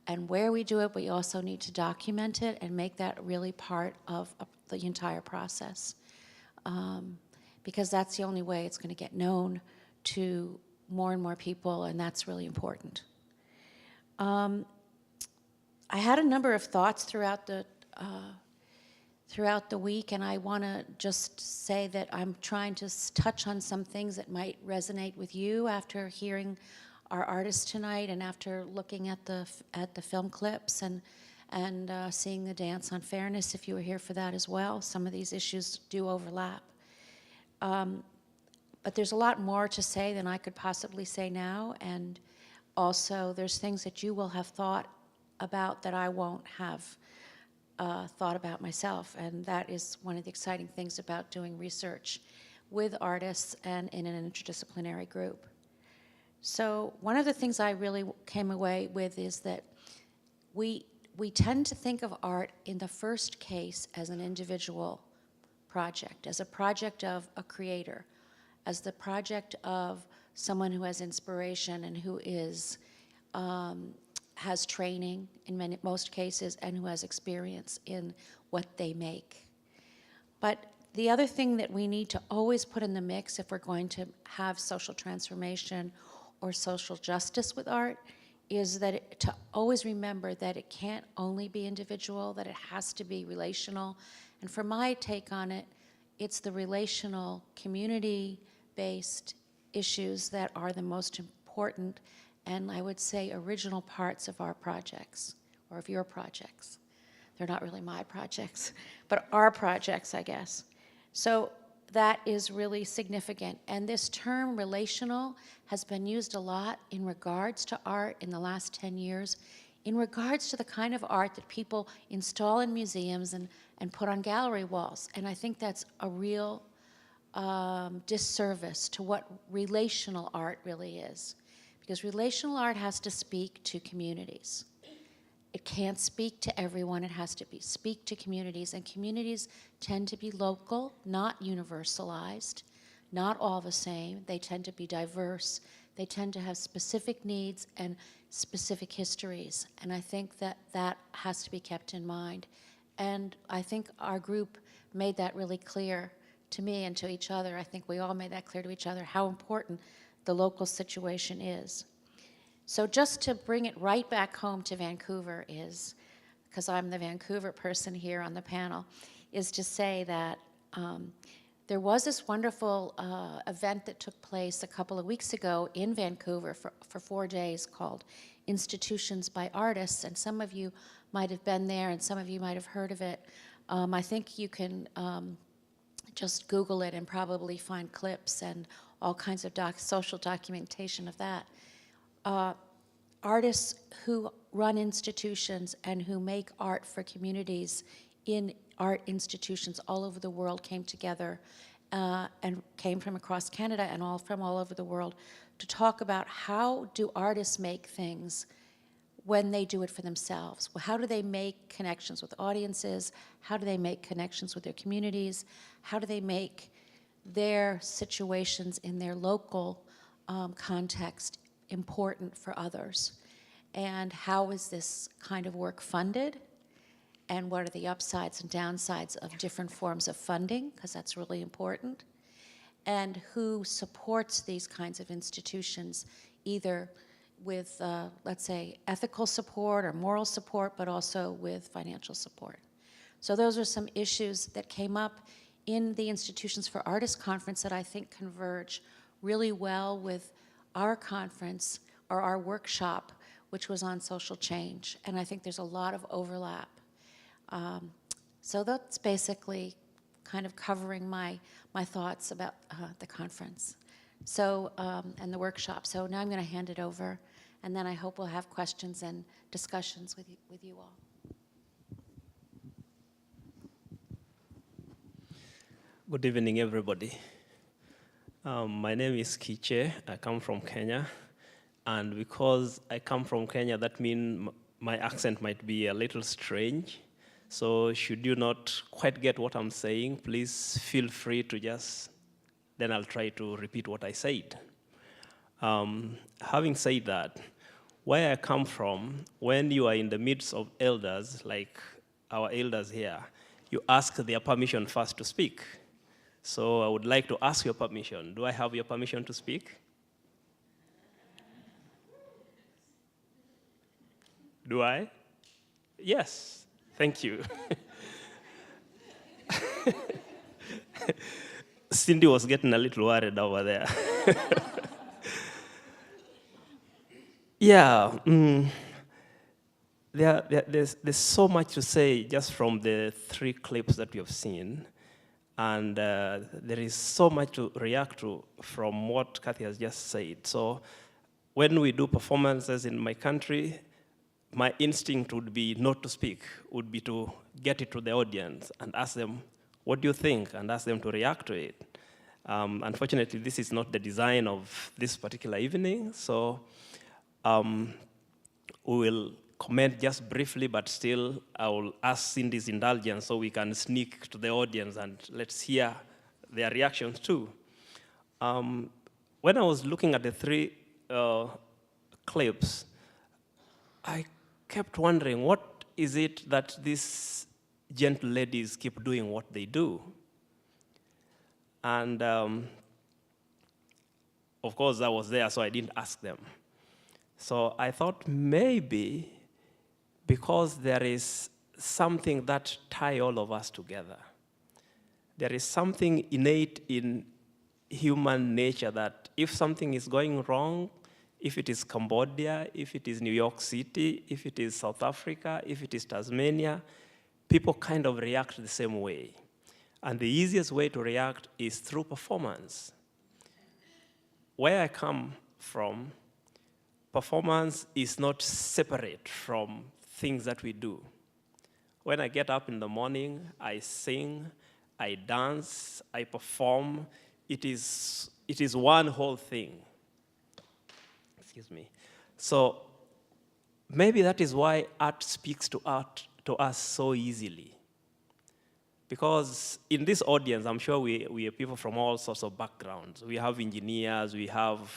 and where we do it, but we also need to document it and make that really part of the entire process. Because that's the only way it's going to get known to more and more people, and that's really important. I had a number of thoughts throughout the week, and I want to just say that I'm trying to touch on some things that might resonate with you after hearing our artists tonight and after looking at the film clips and seeing the Dance on Fairness, if you were here for that as well. Some of these issues do overlap. But there's a lot more to say than I could possibly say now, and also there's things that you will have thought about that I won't have thought about myself, and that is one of the exciting things about doing research with artists and in an interdisciplinary group. So one of the things I really came away with is that we tend to think of art in the first case as an individual project, as a project of a creator, as the project of someone who has inspiration and who is, has training in most cases and who has experience in what they make. But the other thing that we need to always put in the mix if we're going to have social transformation or social justice with art is that to always remember that it can't only be individual, that it has to be relational. And for my take on it, it's the relational, community-based issues that are the most important and I would say original parts of our projects, or of your projects. They're not really my projects, but our projects, I guess. So that is really significant. And this term relational has been used a lot in regards to art in the last 10 years, in regards to the kind of art that people install in museums and put on gallery walls. And I think that's a real disservice to what relational art really is. Because relational art has to speak to communities. It can't speak to everyone, it has to speak to communities, and communities tend to be local, not universalized, not all the same. They tend to be diverse. They tend to have specific needs and specific histories, and I think that that has to be kept in mind. And I think our group made that really clear to me and to each other. I think we all made that clear to each other, how important the local situation is. So just to bring it right back home to Vancouver is, because I'm the Vancouver person here on the panel, is to say that there was this wonderful event that took place a couple of weeks ago in Vancouver for 4 days called Institutions by Artists, and some of you might have been there and some of you might have heard of it. I think you can just Google it and probably find clips and all kinds of social documentation of that. Artists who run institutions and who make art for communities in art institutions all over the world came together and came from across Canada and from all over the world to talk about how do artists make things when they do it for themselves. Well, how do they make connections with audiences? How do they make connections with their communities? How do they make their situations in their local context important for others? And how is this kind of work funded? And what are the upsides and downsides of different forms of funding? Because that's really important. And who supports these kinds of institutions, either with, let's say, ethical support or moral support, but also with financial support. So those are some issues that came up in the Institutions for Artists Conference that I think converge really well with our conference or our workshop, which was on social change. And I think there's a lot of overlap. So that's basically kind of covering my thoughts about the conference. So, and the workshop. So now I'm going to hand it over, and then I hope we'll have questions and discussions with you all. Good evening, everybody. My name is Kiche. I come from Kenya. And because I come from Kenya, that means my accent might be a little strange. So should you not quite get what I'm saying, please feel free to then I'll try to repeat what I said. Having said that, where I come from, when you are in the midst of elders, like our elders here, you ask their permission first to speak. So I would like to ask your permission. Do I have your permission to speak? Do I? Yes, thank you. Cindy was getting a little worried over there. Yeah, there's so much to say just from the 3 clips that we have seen. And there is so much to react to from what Kathy has just said. So when we do performances in my country, my instinct would be not to speak, would be to get it to the audience and ask them, what do you think? And ask them to react to it. Unfortunately, this is not the design of this particular evening, so we will comment just briefly, but still I will ask Cindy's indulgence so we can sneak to the audience and let's hear their reactions too. when I was looking at the three clips, I kept wondering, what is it that these gentle ladies keep doing what they do? And of course, I was there, so I didn't ask them. So I thought maybe because there is something that ties all of us together. There is something innate in human nature that if something is going wrong, if it is Cambodia, if it is New York City, if it is South Africa, if it is Tasmania, people kind of react the same way. And the easiest way to react is through performance. Where I come from, performance is not separate from things that we do. When I get up in the morning, I sing, I dance, I perform. It is one whole thing. Excuse me. So maybe that is why art speaks to us so easily. Because in this audience, I'm sure we are people from all sorts of backgrounds. We have engineers, we have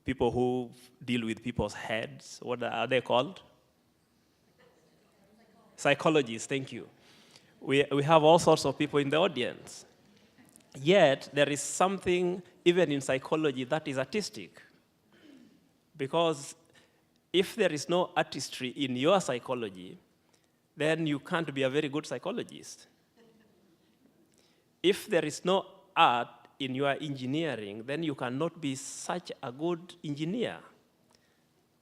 people who deal with people's heads. What are they called? Psychologists, thank you. We have all sorts of people in the audience. Yet, there is something, even in psychology, that is artistic. Because if there is no artistry in your psychology, then you can't be a very good psychologist. If there is no art in your engineering, then you cannot be such a good engineer.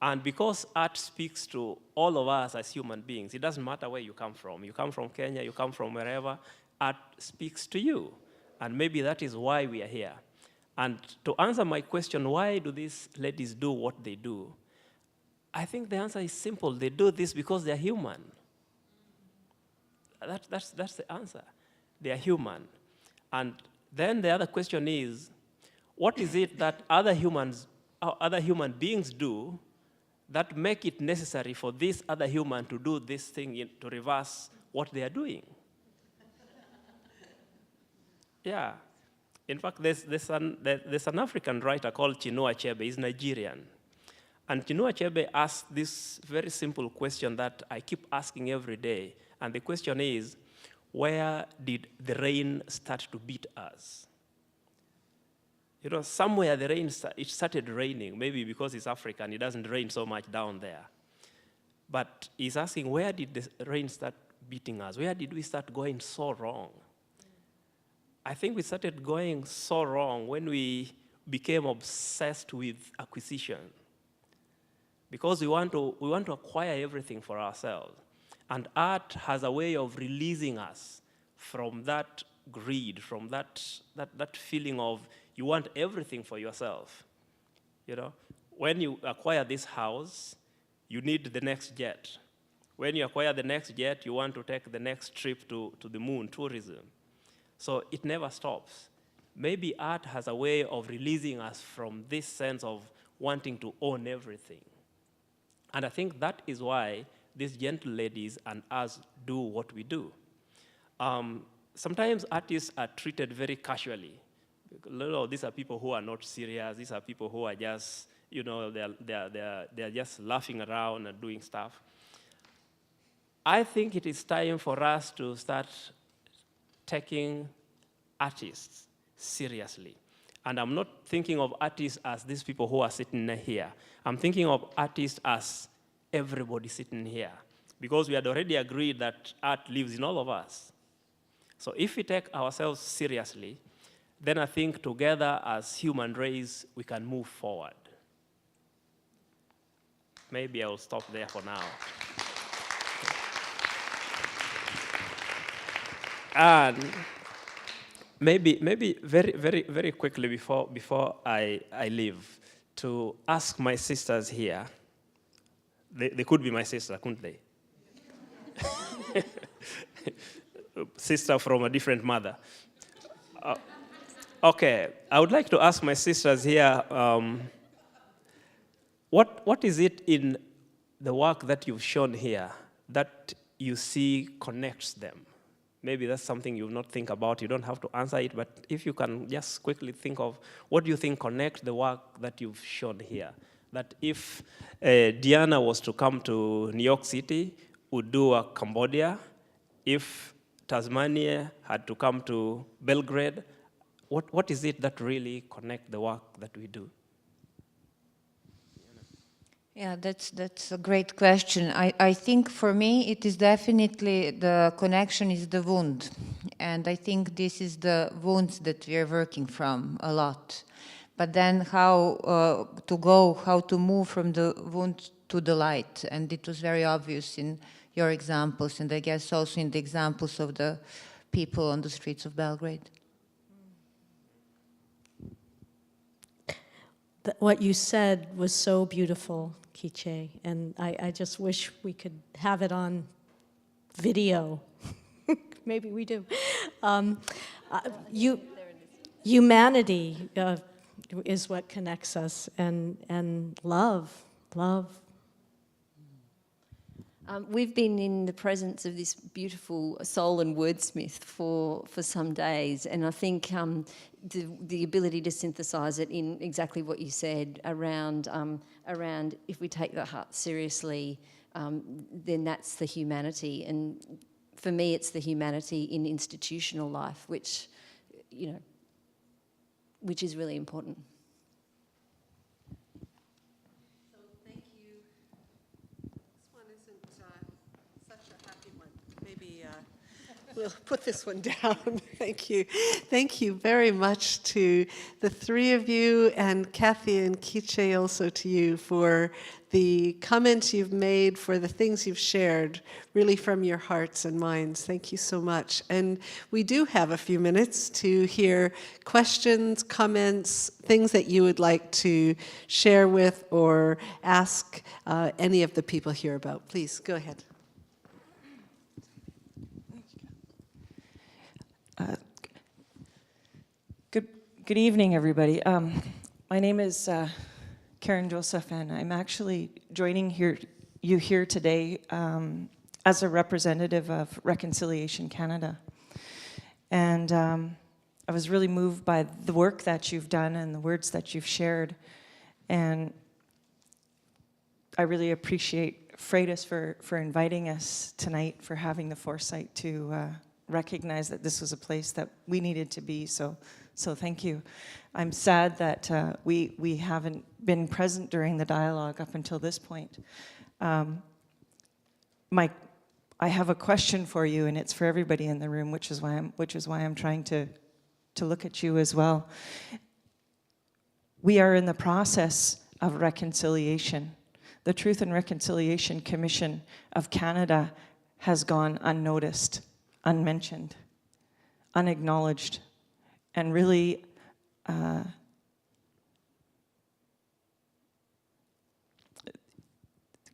And because art speaks to all of us as human beings, it doesn't matter where you come from. You come from Kenya, you come from wherever, art speaks to you. And maybe that is why we are here. And to answer my question, why do these ladies do what they do? I think the answer is simple. They do this because they're human. That's the answer. They are human. And then the other question is, what is it that other human beings do that make it necessary for this other human to do this thing to reverse what they are doing? Yeah. In fact, there's an African writer called Chinua Achebe. He's Nigerian. And Chinua Achebe asked this very simple question that I keep asking every day. And the question is, where did the rain start to beat us? You know, somewhere the rain, it started raining, maybe because it's African, it doesn't rain so much down there. But he's asking, where did the rain start beating us? Where did we start going so wrong? I think we started going so wrong when we became obsessed with acquisition. Because we want to acquire everything for ourselves. And art has a way of releasing us from that greed, from that feeling of you want everything for yourself. You know, when you acquire this house, you need the next jet. When you acquire the next jet, you want to take the next trip to the moon, tourism. So it never stops. Maybe art has a way of releasing us from this sense of wanting to own everything. And I think that is why these gentle ladies and us do what we do. Sometimes artists are treated very casually. These are people who are not serious. These are people who are just, you know, they're just laughing around and doing stuff. I think it is time for us to start taking artists seriously. And I'm not thinking of artists as these people who are sitting here. I'm thinking of artists as everybody sitting here. Because we had already agreed that art lives in all of us. So if we take ourselves seriously, then I think together as human race, we can move forward. Maybe I will stop there for now. And maybe very quickly before I leave, to ask my sisters here. They could be my sister, couldn't they? Sister from a different mother. Okay, I would like to ask my sisters here, what is it in the work that you've shown here that you see connects them? maybe that's something you not think about. You don't have to answer it, but if you can just quickly think of what do you think connect the work that you've shown here. That if Diana was to come to New York City, would do a Cambodia. If Tasmania had to come to Belgrade, what is it that really connect the work that we do? Yeah, that's a great question. I think for me it is definitely the connection is the wound. And I think this is the wounds that we are working from a lot. But then how to move from the wound to the light. And it was very obvious in your examples, and I guess also in the examples of the people on the streets of Belgrade. What you said was so beautiful, Kiche, and I just wish we could have it on video. Maybe we do. Humanity is what connects us, and love. We've been in the presence of this beautiful soul and wordsmith for some days, and I think the ability to synthesise it in exactly what you said around if we take the heart seriously, then that's the humanity. And for me, it's the humanity in institutional life, which is really important. We'll put this one down. Thank you. Thank you very much to the three of you, and Kathy and Kiche also to you for the comments you've made, for the things you've shared, really from your hearts and minds. Thank you so much. And we do have a few minutes to hear questions, comments, things that you would like to share with or ask any of the people here about. Please, go ahead. Good evening, everybody. My name is Karen Joseph, and I'm actually joining you here today as a representative of Reconciliation Canada. And I was really moved by the work that you've done and the words that you've shared. And I really appreciate Freitas for inviting us tonight, for having the foresight to recognize that this was a place that we needed to be. So thank you. I'm sad that we haven't been present during the dialogue up until this point. I have a question for you, and it's for everybody in the room, which is why I'm trying to look at you as well. We are in the process of reconciliation. The Truth and Reconciliation Commission of Canada has gone unnoticed, unmentioned, unacknowledged, and really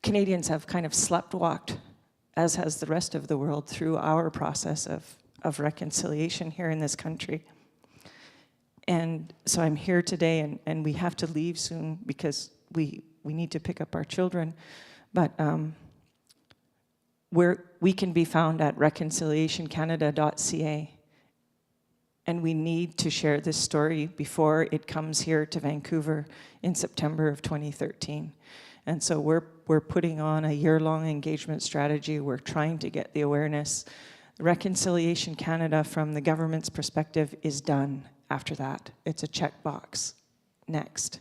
Canadians have kind of sleptwalked, as has the rest of the world, through our process of reconciliation here in this country. And so I'm here today, and we have to leave soon because we need to pick up our children. But we can be found at reconciliationcanada.ca. And we need to share this story before it comes here to Vancouver in September of 2013. And so we're putting on a year-long engagement strategy. We're trying to get the awareness. Reconciliation Canada, from the government's perspective, is done after that. It's a checkbox. Next.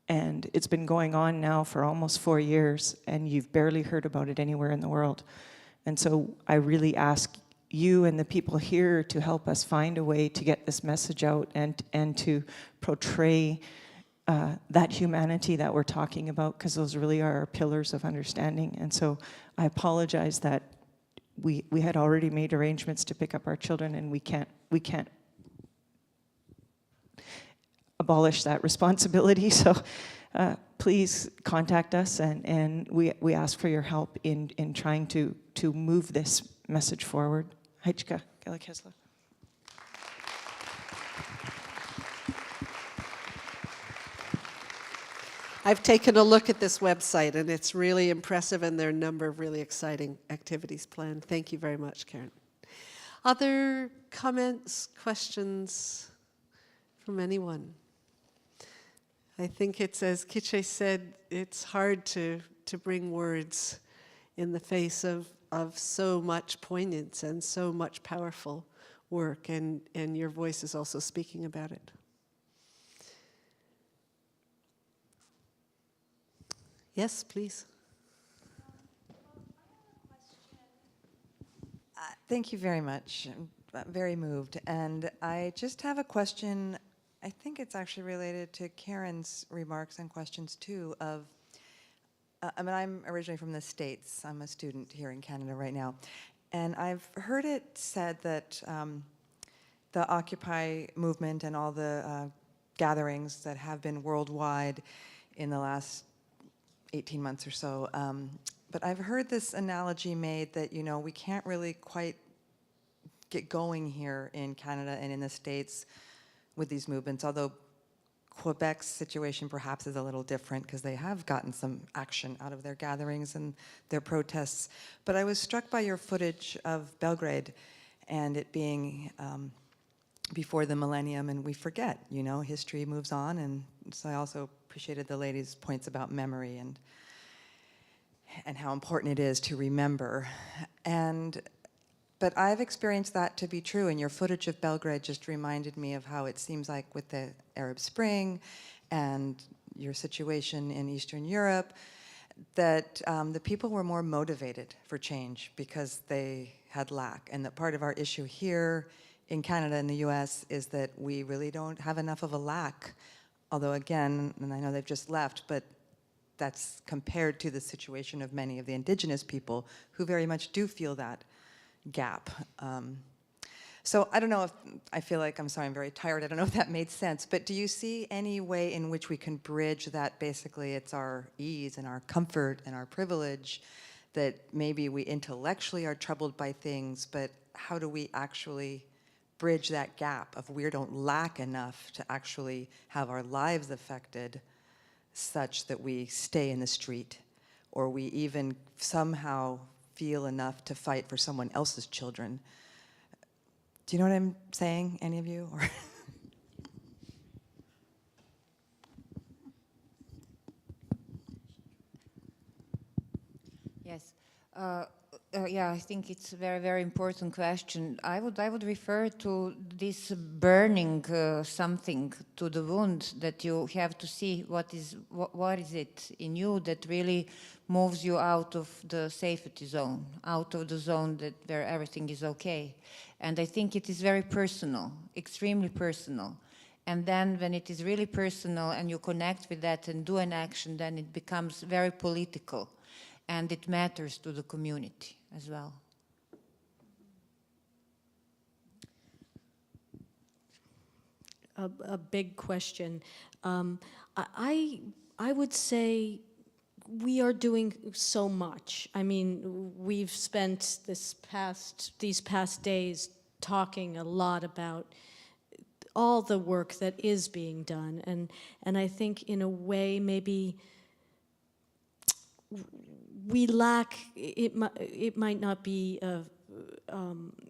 And it's been going on now for almost 4 years, and you've barely heard about it anywhere in the world. And so I really ask you and the people here to help us find a way to get this message out and to portray that humanity that we're talking about, because those really are our pillars of understanding. And so I apologize that we had already made arrangements to pick up our children, and we can't abolish that responsibility. So please contact us, and we ask for your help in trying to move this message forward. Heichka Gelekesla. I've taken a look at this website, and it's really impressive, and there are a number of really exciting activities planned. Thank you very much, Karen. Other comments, questions from anyone? I think it's, as Kiche said, it's hard to bring words in the face of so much poignance and so much powerful work, and your voice is also speaking about it. Yes, please. Thank you very much. I'm very moved. And I just have a question. I think it's actually related to Karen's remarks and questions too of, I mean, I'm originally from the States. I'm a student here in Canada right now. And I've heard it said that the Occupy movement and all the gatherings that have been worldwide in the last 18 months or so, but I've heard this analogy made that, you know, we can't really quite get going here in Canada and in the States with these movements, although Quebec's situation perhaps is a little different because they have gotten some action out of their gatherings and their protests. But I was struck by your footage of Belgrade and it being before the millennium, and we forget, you know, history moves on, and so I also appreciated the lady's points about memory and how important it is to remember. But I've experienced that to be true, and your footage of Belgrade just reminded me of how it seems like with the Arab Spring and your situation in Eastern Europe, that the people were more motivated for change because they had lack. And that part of our issue here in Canada and the US is that we really don't have enough of a lack. Although again, and I know they've just left, but that's compared to the situation of many of the Indigenous people who very much do feel that gap. So I don't know if, I feel like, I'm sorry, I'm very tired, I don't know if that made sense, but do you see any way in which we can bridge that basically it's our ease and our comfort and our privilege, that maybe we intellectually are troubled by things, but how do we actually bridge that gap of we don't lack enough to actually have our lives affected such that we stay in the street, or we even somehow feel enough to fight for someone else's children? Do you know what I'm saying, any of you? Or Yes. Yeah, I think it's a very, very important question. I would refer to this burning something to the wound, that you have to see what is it in you that really moves you out of the safety zone, out of the zone where everything is okay. And I think it is very personal, extremely personal. And then when it is really personal and you connect with that and do an action, then it becomes very political. And it matters to the community as well. A big question. I would say we are doing so much. I mean, we've spent these past days talking a lot about all the work that is being done, and I think in a way maybe we lack, it might not be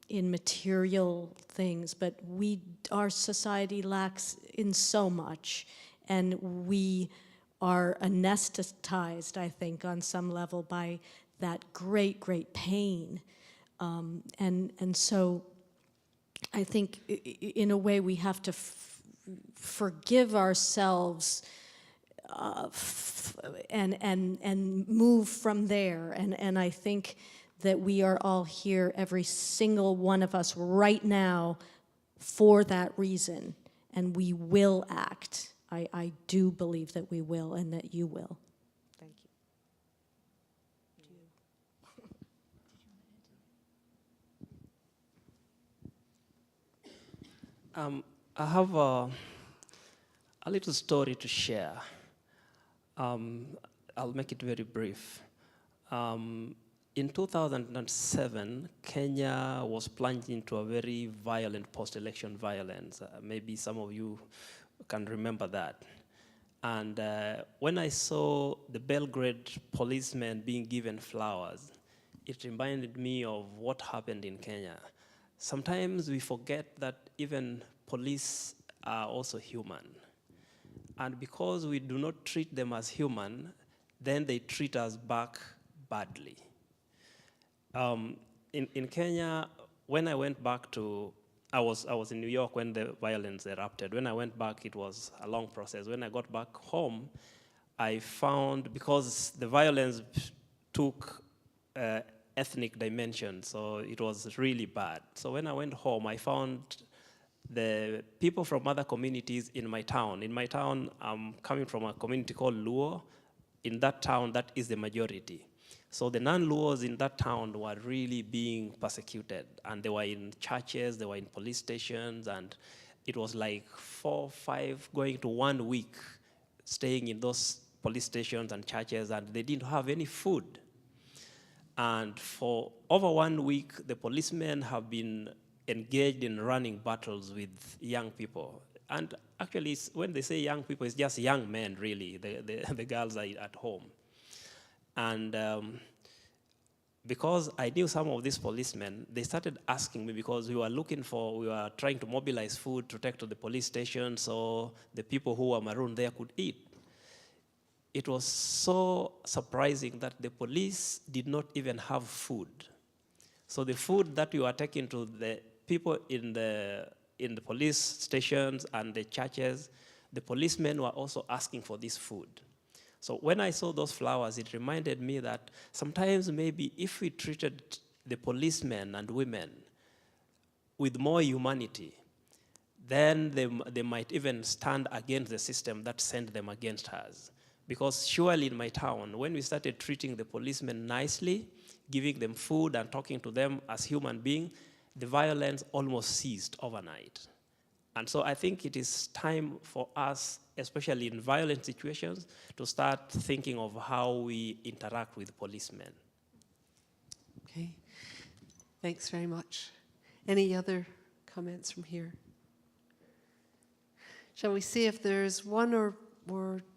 in material things, but our society lacks in so much, and we are anesthetized, I think, on some level by that great, great pain. And so I think in a way we have to forgive ourselves and move from there. And I think that we are all here, every single one of us right now, for that reason. And we will act. I do believe that we will and that you will. Thank you. I have a little story to share. I'll make it very brief. In 2007, Kenya was plunged into a very violent post-election violence. Maybe some of you can remember that. And when I saw the Belgrade policemen being given flowers, it reminded me of what happened in Kenya. sometimes we forget that even police are also human. And because we do not treat them as human, then they treat us back badly. In Kenya, when I went back to, I was in New York when the violence erupted. When I went back, it was a long process. When I got back home, I found, because the violence took ethnic dimension, so it was really bad. So when I went home, I found the people from other communities in my town. In my town, I'm coming from a community called Luo. In that town, that is the majority. So the non-Luos in that town were really being persecuted, and they were in churches, they were in police stations, and it was like 4, 5, going to 1 week, staying in those police stations and churches, and they didn't have any food. And for over 1 week, the policemen have been engaged in running battles with young people. And actually, when they say young people, it's just young men, really. The girls are at home. And because I knew some of these policemen, they started asking me, because we were trying to mobilize food to take to the police station so the people who were marooned there could eat. It was so surprising that the police did not even have food. So the food that we were taking to the people in the police stations and the churches, the policemen were also asking for this food. So when I saw those flowers, it reminded me that sometimes maybe if we treated the policemen and women with more humanity, then they might even stand against the system that sent them against us. Because surely in my town, when we started treating the policemen nicely, giving them food and talking to them as human beings, the violence almost ceased overnight. And so I think it is time for us, especially in violent situations, to start thinking of how we interact with policemen. Okay, thanks very much. Any other comments from here? Shall we see if there's one or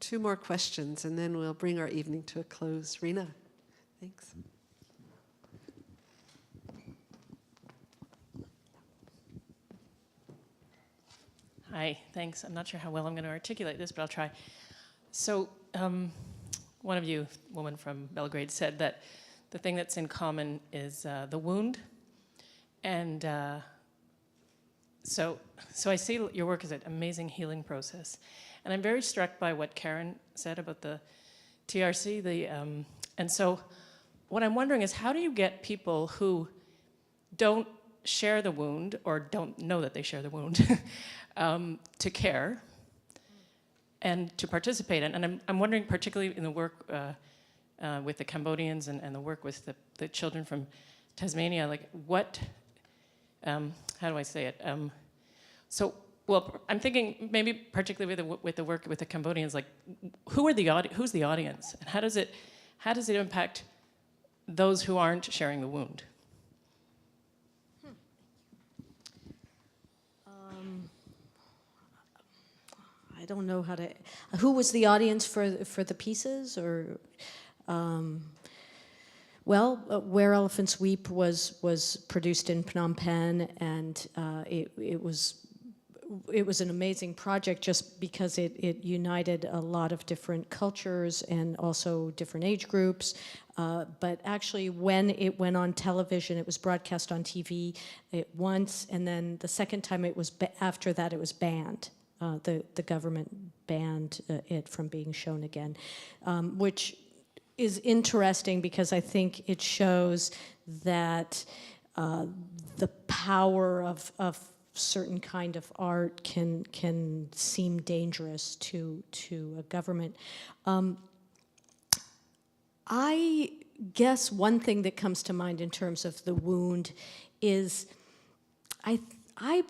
two more questions, and then we'll bring our evening to a close. Rena, thanks. Hi, thanks. I'm not sure how well I'm going to articulate this, but I'll try. So one of you, woman from Belgrade, said that the thing that's in common is the wound. And so I see your work as an amazing healing process. And I'm very struck by what Karen said about the TRC. And so what I'm wondering is, how do you get people who don't share the wound or don't know that they share the wound to care and to participate? And I'm wondering, particularly in the work with the Cambodians and the work with the children from Tasmania, like what, how do I say it? Well, I'm thinking maybe particularly with the work with the Cambodians, like who's the audience, and how does it impact those who aren't sharing the wound? I don't know how to. Who was the audience for the pieces, or? Well, Where Elephants Weep was produced in Phnom Penh, and it was an amazing project just because it united a lot of different cultures and also different age groups. But actually, when it went on television, it was broadcast on TV once, and then the second time it was after that it was banned. The government banned it from being shown again, which is interesting because I think it shows that the power of certain kind of art can seem dangerous to a government. I guess one thing that comes to mind in terms of the wound is I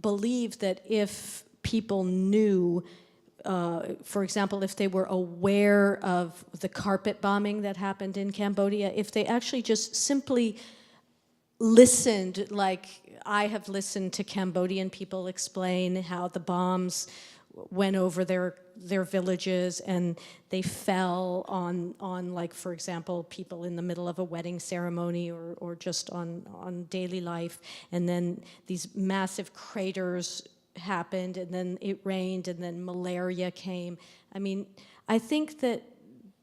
believe that if people knew, for example, if they were aware of the carpet bombing that happened in Cambodia, if they actually just simply listened, like I have listened to Cambodian people explain how the bombs went over their villages and they fell on like, for example, people in the middle of a wedding ceremony or just on daily life. And then these massive craters happened, and then it rained, and then malaria came. I mean, I think that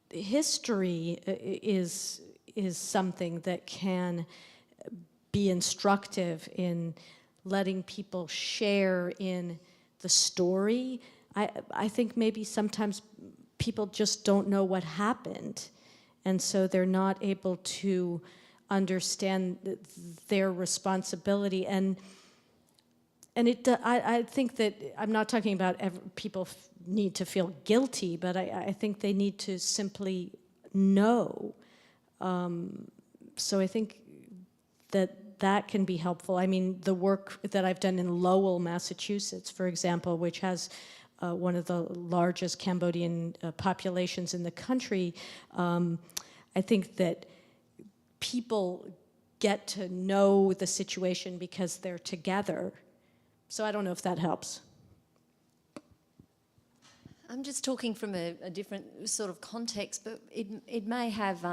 history is something that can be instructive in letting people share in the story. I think maybe sometimes people just don't know what happened, and so they're not able to understand their responsibility. And I think that I'm not talking about people need to feel guilty, but I think they need to simply know. So I think that can be helpful. I mean, the work that I've done in Lowell, Massachusetts, for example, which has one of the largest Cambodian populations in the country, I think that people get to know the situation because they're together. So I don't know if that helps. I'm just talking from a different sort of context, but it may have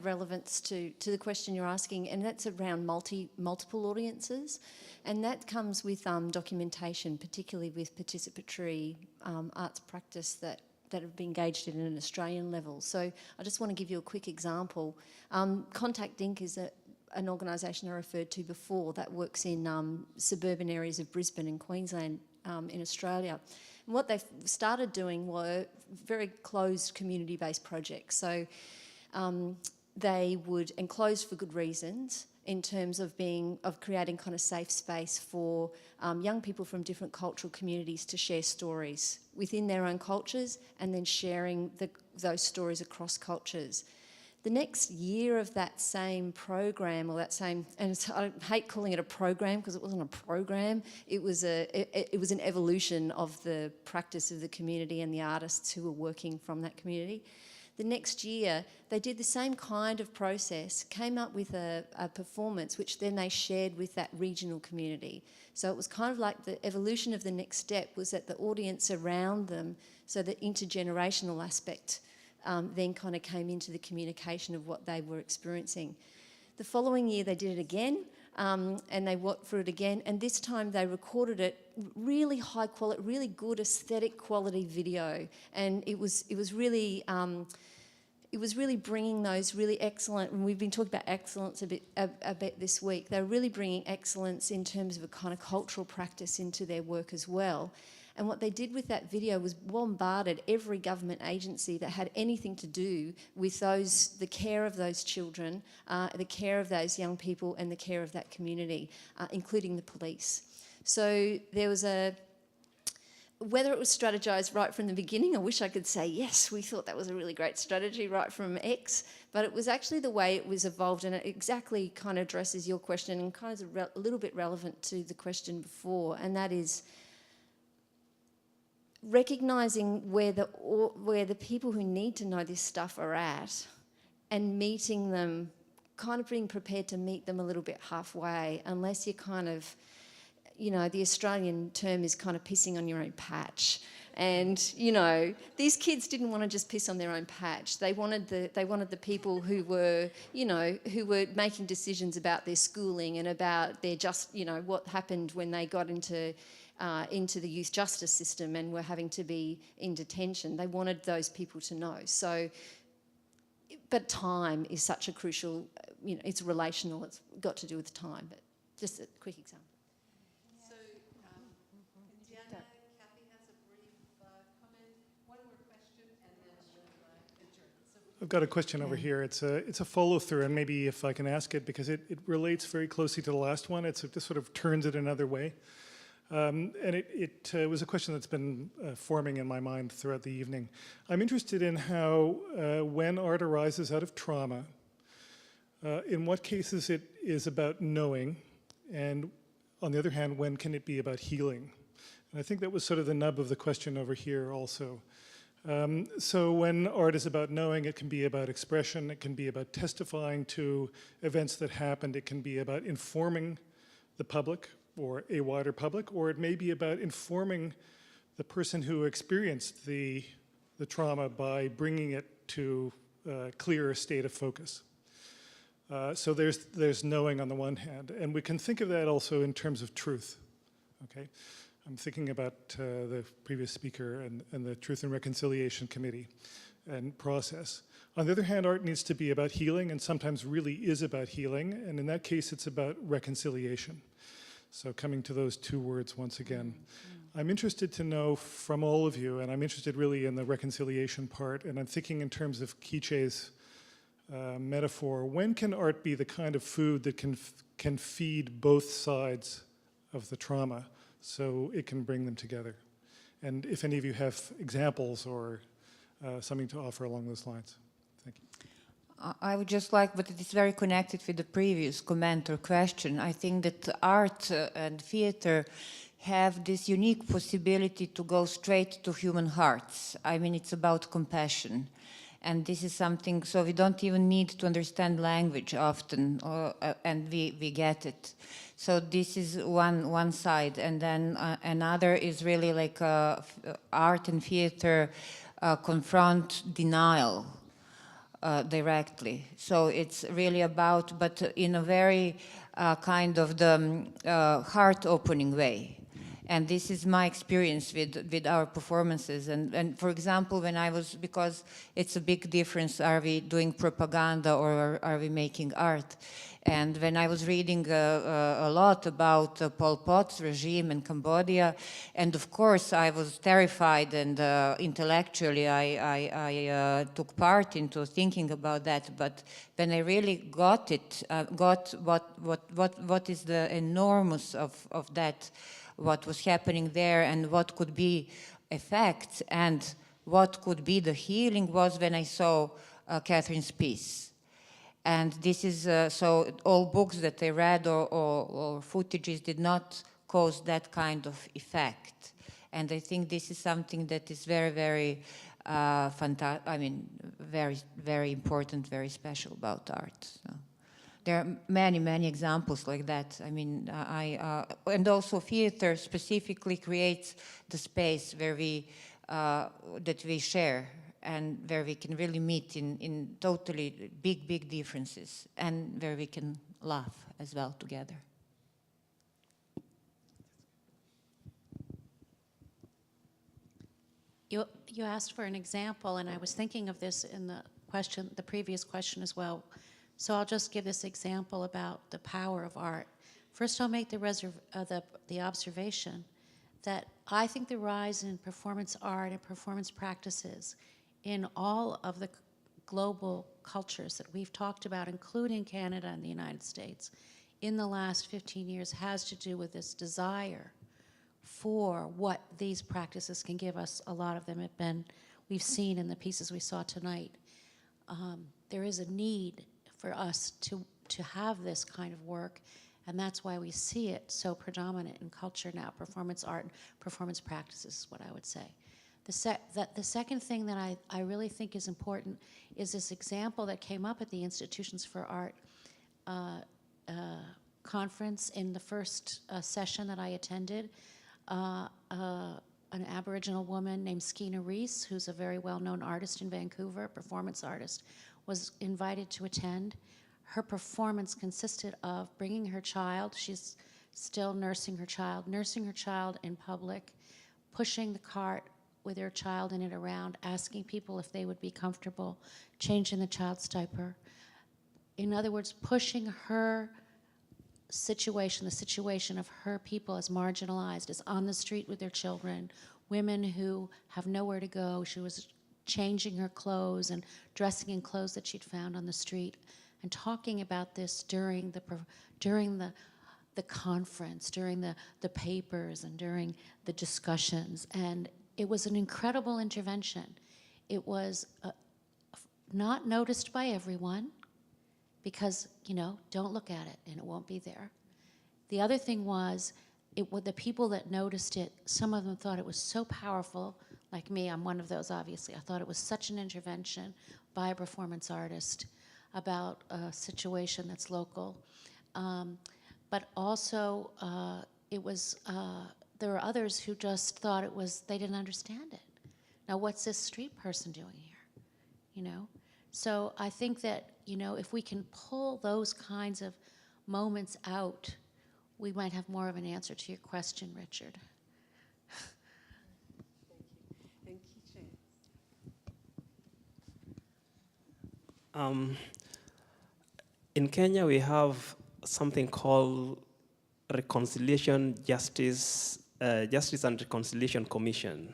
relevance to the question you're asking, and that's around multiple audiences, and that comes with documentation, particularly with participatory arts practice that have been engaged in an Australian level. So I just want to give you a quick example. Contact Inc. is an organisation I referred to before that works in suburban areas of Brisbane and Queensland in Australia. And what they've started doing were very closed community-based projects. So they would, and closed for good reasons, in terms of creating kind of safe space for young people from different cultural communities to share stories within their own cultures, and then sharing those stories across cultures. The next year of that same program, or that same, and I hate calling it a program because it wasn't a program, it was an evolution of the practice of the community and the artists who were working from that community. The next year, they did the same kind of process, came up with a performance which then they shared with that regional community. So it was kind of like the evolution of the next step was that the audience around them, so the intergenerational aspect, then kind of came into the communication of what they were experiencing. The following year they did it again, and they worked through it again, and this time they recorded it really high quality, really good aesthetic quality video, and it was really bringing those really excellent, and we've been talking about excellence a bit this week, they're really bringing excellence in terms of a kind of cultural practice into their work as well. And what they did with that video was bombarded every government agency that had anything to do with the care of those children, the care of those young people, and the care of that community, including the police. So there was whether it was strategized right from the beginning, I wish I could say, yes, we thought that was a really great strategy right from X, but it was actually the way it was evolved, and it exactly kind of addresses your question and kind of is a little bit relevant to the question before, and that is recognising where the people who need to know this stuff are at, and meeting them, kind of being prepared to meet them a little bit halfway, unless you're kind of, you know, the Australian term is kind of pissing on your own patch. And, you know, these kids didn't want to just piss on their own patch. They wanted the people who were, you know, who were making decisions about their schooling and about their what happened when they got into the youth justice system and were having to be in detention. They wanted those people to know. So, but time is such a crucial, you know, it's relational, it's got to do with time, but just a quick example. So, Diana, Kathy has a brief comment, one more question, and then we'll adjourn. I've got a question over here. It's a follow-through, and maybe if I can ask it, because it relates very closely to the last one. It sort of turns it another way. And it was a question that's been forming in my mind throughout the evening. I'm interested in how, when art arises out of trauma, in what cases it is about knowing, and on the other hand, when can it be about healing? And I think that was sort of the nub of the question over here also. So when art is about knowing, it can be about expression, it can be about testifying to events that happened, it can be about informing the public, or a wider public, or it may be about informing the person who experienced the trauma by bringing it to a clearer state of focus. So there's knowing on the one hand, and we can think of that also in terms of truth. Okay, I'm thinking about the previous speaker and the Truth and Reconciliation Committee and process. On the other hand, art needs to be about healing, and sometimes really is about healing, and in that case, it's about reconciliation. So coming to those two words once again. I'm interested to know from all of you, and I'm interested really in the reconciliation part, and I'm thinking in terms of Quiche's metaphor, when can art be the kind of food that can feed both sides of the trauma so it can bring them together? And if any of you have examples or something to offer along those lines. Thank you. I would just like, but it is very connected with the previous comment or question. I think that art and theater have this unique possibility to go straight to human hearts. I mean, it's about compassion. And this is something, so we don't even need to understand language often, and we get it. So this is one side. And then another is really like art and theater confront denial directly. So it's really about, but in a very kind of the heart-opening way. And this is my experience with our performances. And for example, when I was, because it's a big difference, are we doing propaganda or are we making art? And when I was reading a lot about Pol Pot's regime in Cambodia, and of course I was terrified, and intellectually I took part into thinking about that. But when I really got it, got what is the enormous of that, what was happening there and what could be effects and what could be the healing, was when I saw Catherine's piece. And this is, so all books that I read or footages did not cause that kind of effect. And I think this is something that is very, very fantastic, I mean, very, very important, very special about art. So. There are many, many examples like that. I mean, and also theater specifically creates the space where we, that we share and where we can really meet in totally big, big differences, and where we can laugh as well together. You asked for an example, and I was thinking of this in the question, the previous question as well. So I'll just give this example about the power of art. First, I'll make the observation that I think the rise in performance art and performance practices in all of the global cultures that we've talked about, including Canada and the United States, in the last 15 years has to do with this desire for what these practices can give us. A lot of them have been, we've seen in the pieces we saw tonight. There is a need for us to have this kind of work, and that's why we see it so predominant in culture now. Performance art and performance practices is what I would say. The second thing that I really think is important is this example that came up at the Institutions for Art conference in the first session that I attended. An Aboriginal woman named Skeena Reese, who's a very well-known artist in Vancouver, a performance artist, was invited to attend. Her performance consisted of bringing her child, she's still nursing her child in public, pushing the cart with her child in it around, asking people if they would be comfortable, changing the child's diaper. In other words, pushing her situation, the situation of her people as marginalized, as on the street with their children, women who have nowhere to go. She was changing her clothes and dressing in clothes that she'd found on the street, and talking about this during the conference, during the papers, and during the discussions. And it was an incredible intervention. It was not noticed by everyone because, you know, don't look at it and it won't be there. The other thing was, the people that noticed it, some of them thought it was so powerful. Like me, I'm one of those, obviously. I thought it was such an intervention by a performance artist about a situation that's local. But also, it was there were others who just thought it was, they didn't understand it. Now, what's this street person doing here? You know? So I think that, you know, if we can pull those kinds of moments out, we might have more of an answer to your question, Richard. In Kenya, we have something called Justice and Reconciliation Commission.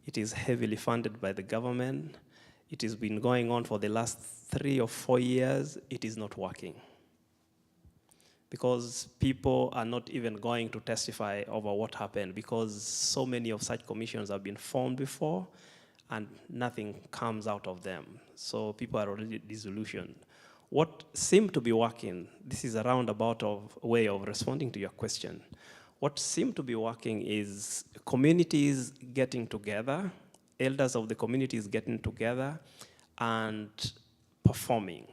It is heavily funded by the government. It has been going on for the last 3 or 4 years. It is not working because people are not even going to testify over what happened because so many of such commissions have been formed before and nothing comes out of them. So people are already disillusioned. What seemed to be working, this is a roundabout way of responding to your question. What seemed to be working is communities getting together, elders of the communities getting together and performing,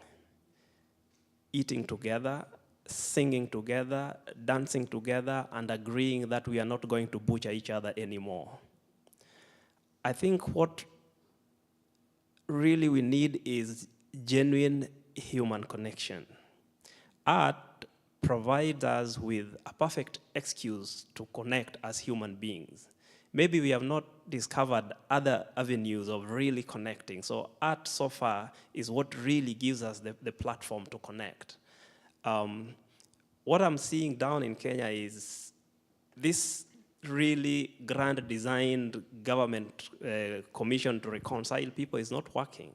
eating together, singing together, dancing together, and agreeing that we are not going to butcher each other anymore. I think what really we need is genuine human connection. Art provides us with a perfect excuse to connect as human beings. Maybe we have not discovered other avenues of really connecting. So art so far is what really gives us the platform to connect. What I'm seeing down in Kenya is this really grand designed government commission to reconcile people is not working.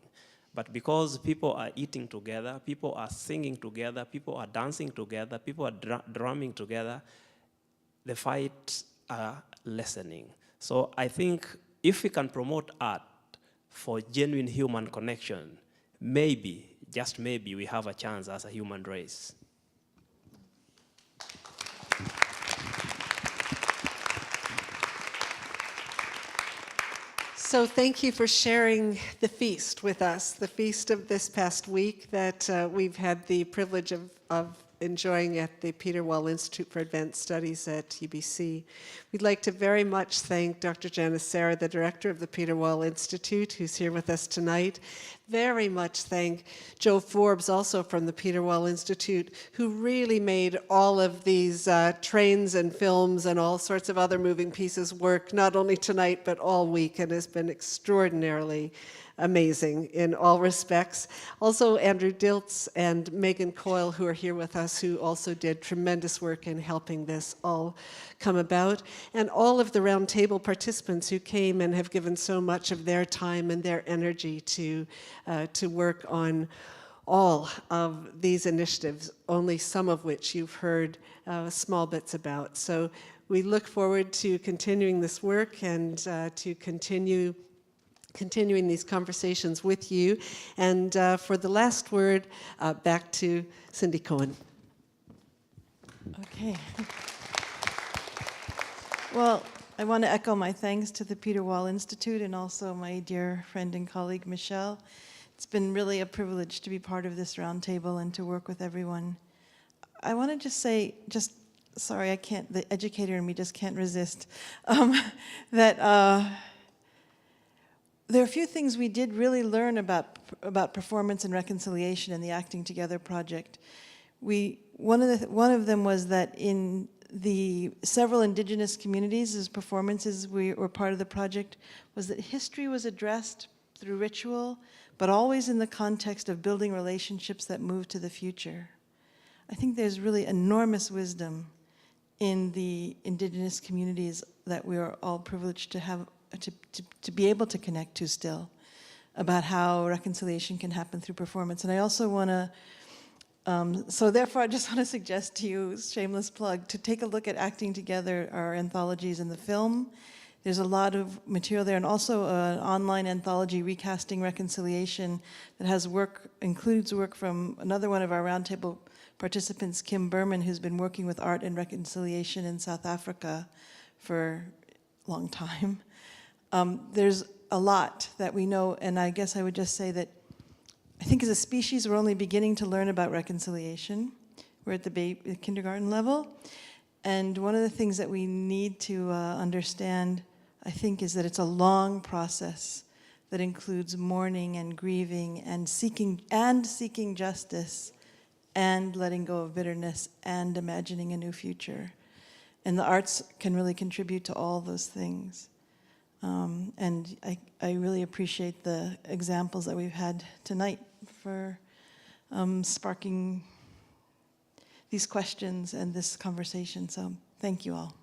But because people are eating together, people are singing together, people are dancing together, people are drumming together, the fights are lessening. So I think if we can promote art for genuine human connection, maybe, just maybe, we have a chance as a human race. So thank you for sharing the feast with us, the feast of this past week that we've had the privilege of enjoying at the Peter Wall Institute for Advanced Studies at UBC. We'd like to very much thank Dr. Janice Serra, the director of the Peter Wall Institute, who's here with us tonight. Very much thank Joe Forbes, also from the Peter Wall Institute, who really made all of these trains and films and all sorts of other moving pieces work, not only tonight, but all week, and has been extraordinarily amazing in all respects. Also, Andrew Diltz and Megan Coyle, who are here with us, who also did tremendous work in helping this all come about. And all of the roundtable participants who came and have given so much of their time and their energy to work on all of these initiatives, only some of which you've heard small bits about. So we look forward to continuing this work and to continuing these conversations with you. And for the last word, back to Cindy Cohen. Okay. Well, I want to echo my thanks to the Peter Wall Institute and also my dear friend and colleague, Michelle. It's been really a privilege to be part of this roundtable and to work with everyone. I want to just say, sorry, I can't, the educator in me just can't resist, that there are a few things we did really learn about performance and reconciliation in the Acting Together project. One of them was that in the several indigenous communities, as performances were part of the project, was that history was addressed through ritual, but always in the context of building relationships that move to the future. I think there's really enormous wisdom in the indigenous communities that we are all privileged to have, to be able to connect to still, about how reconciliation can happen through performance. And I also want to, so therefore I just want to suggest to you, shameless plug, to take a look at Acting Together, our anthologies in the film. There's a lot of material there, and also an online anthology, Recasting Reconciliation, that has includes work from another one of our roundtable participants, Kim Berman, who's been working with art and reconciliation in South Africa for a long time. There's a lot that we know, and I guess I would just say that I think as a species, we're only beginning to learn about reconciliation. We're at the kindergarten level. And one of the things that we need to understand, I think, is that it's a long process that includes mourning and grieving and seeking justice and letting go of bitterness and imagining a new future. And the arts can really contribute to all those things. And I really appreciate the examples that we've had tonight for sparking these questions and this conversation. So thank you all.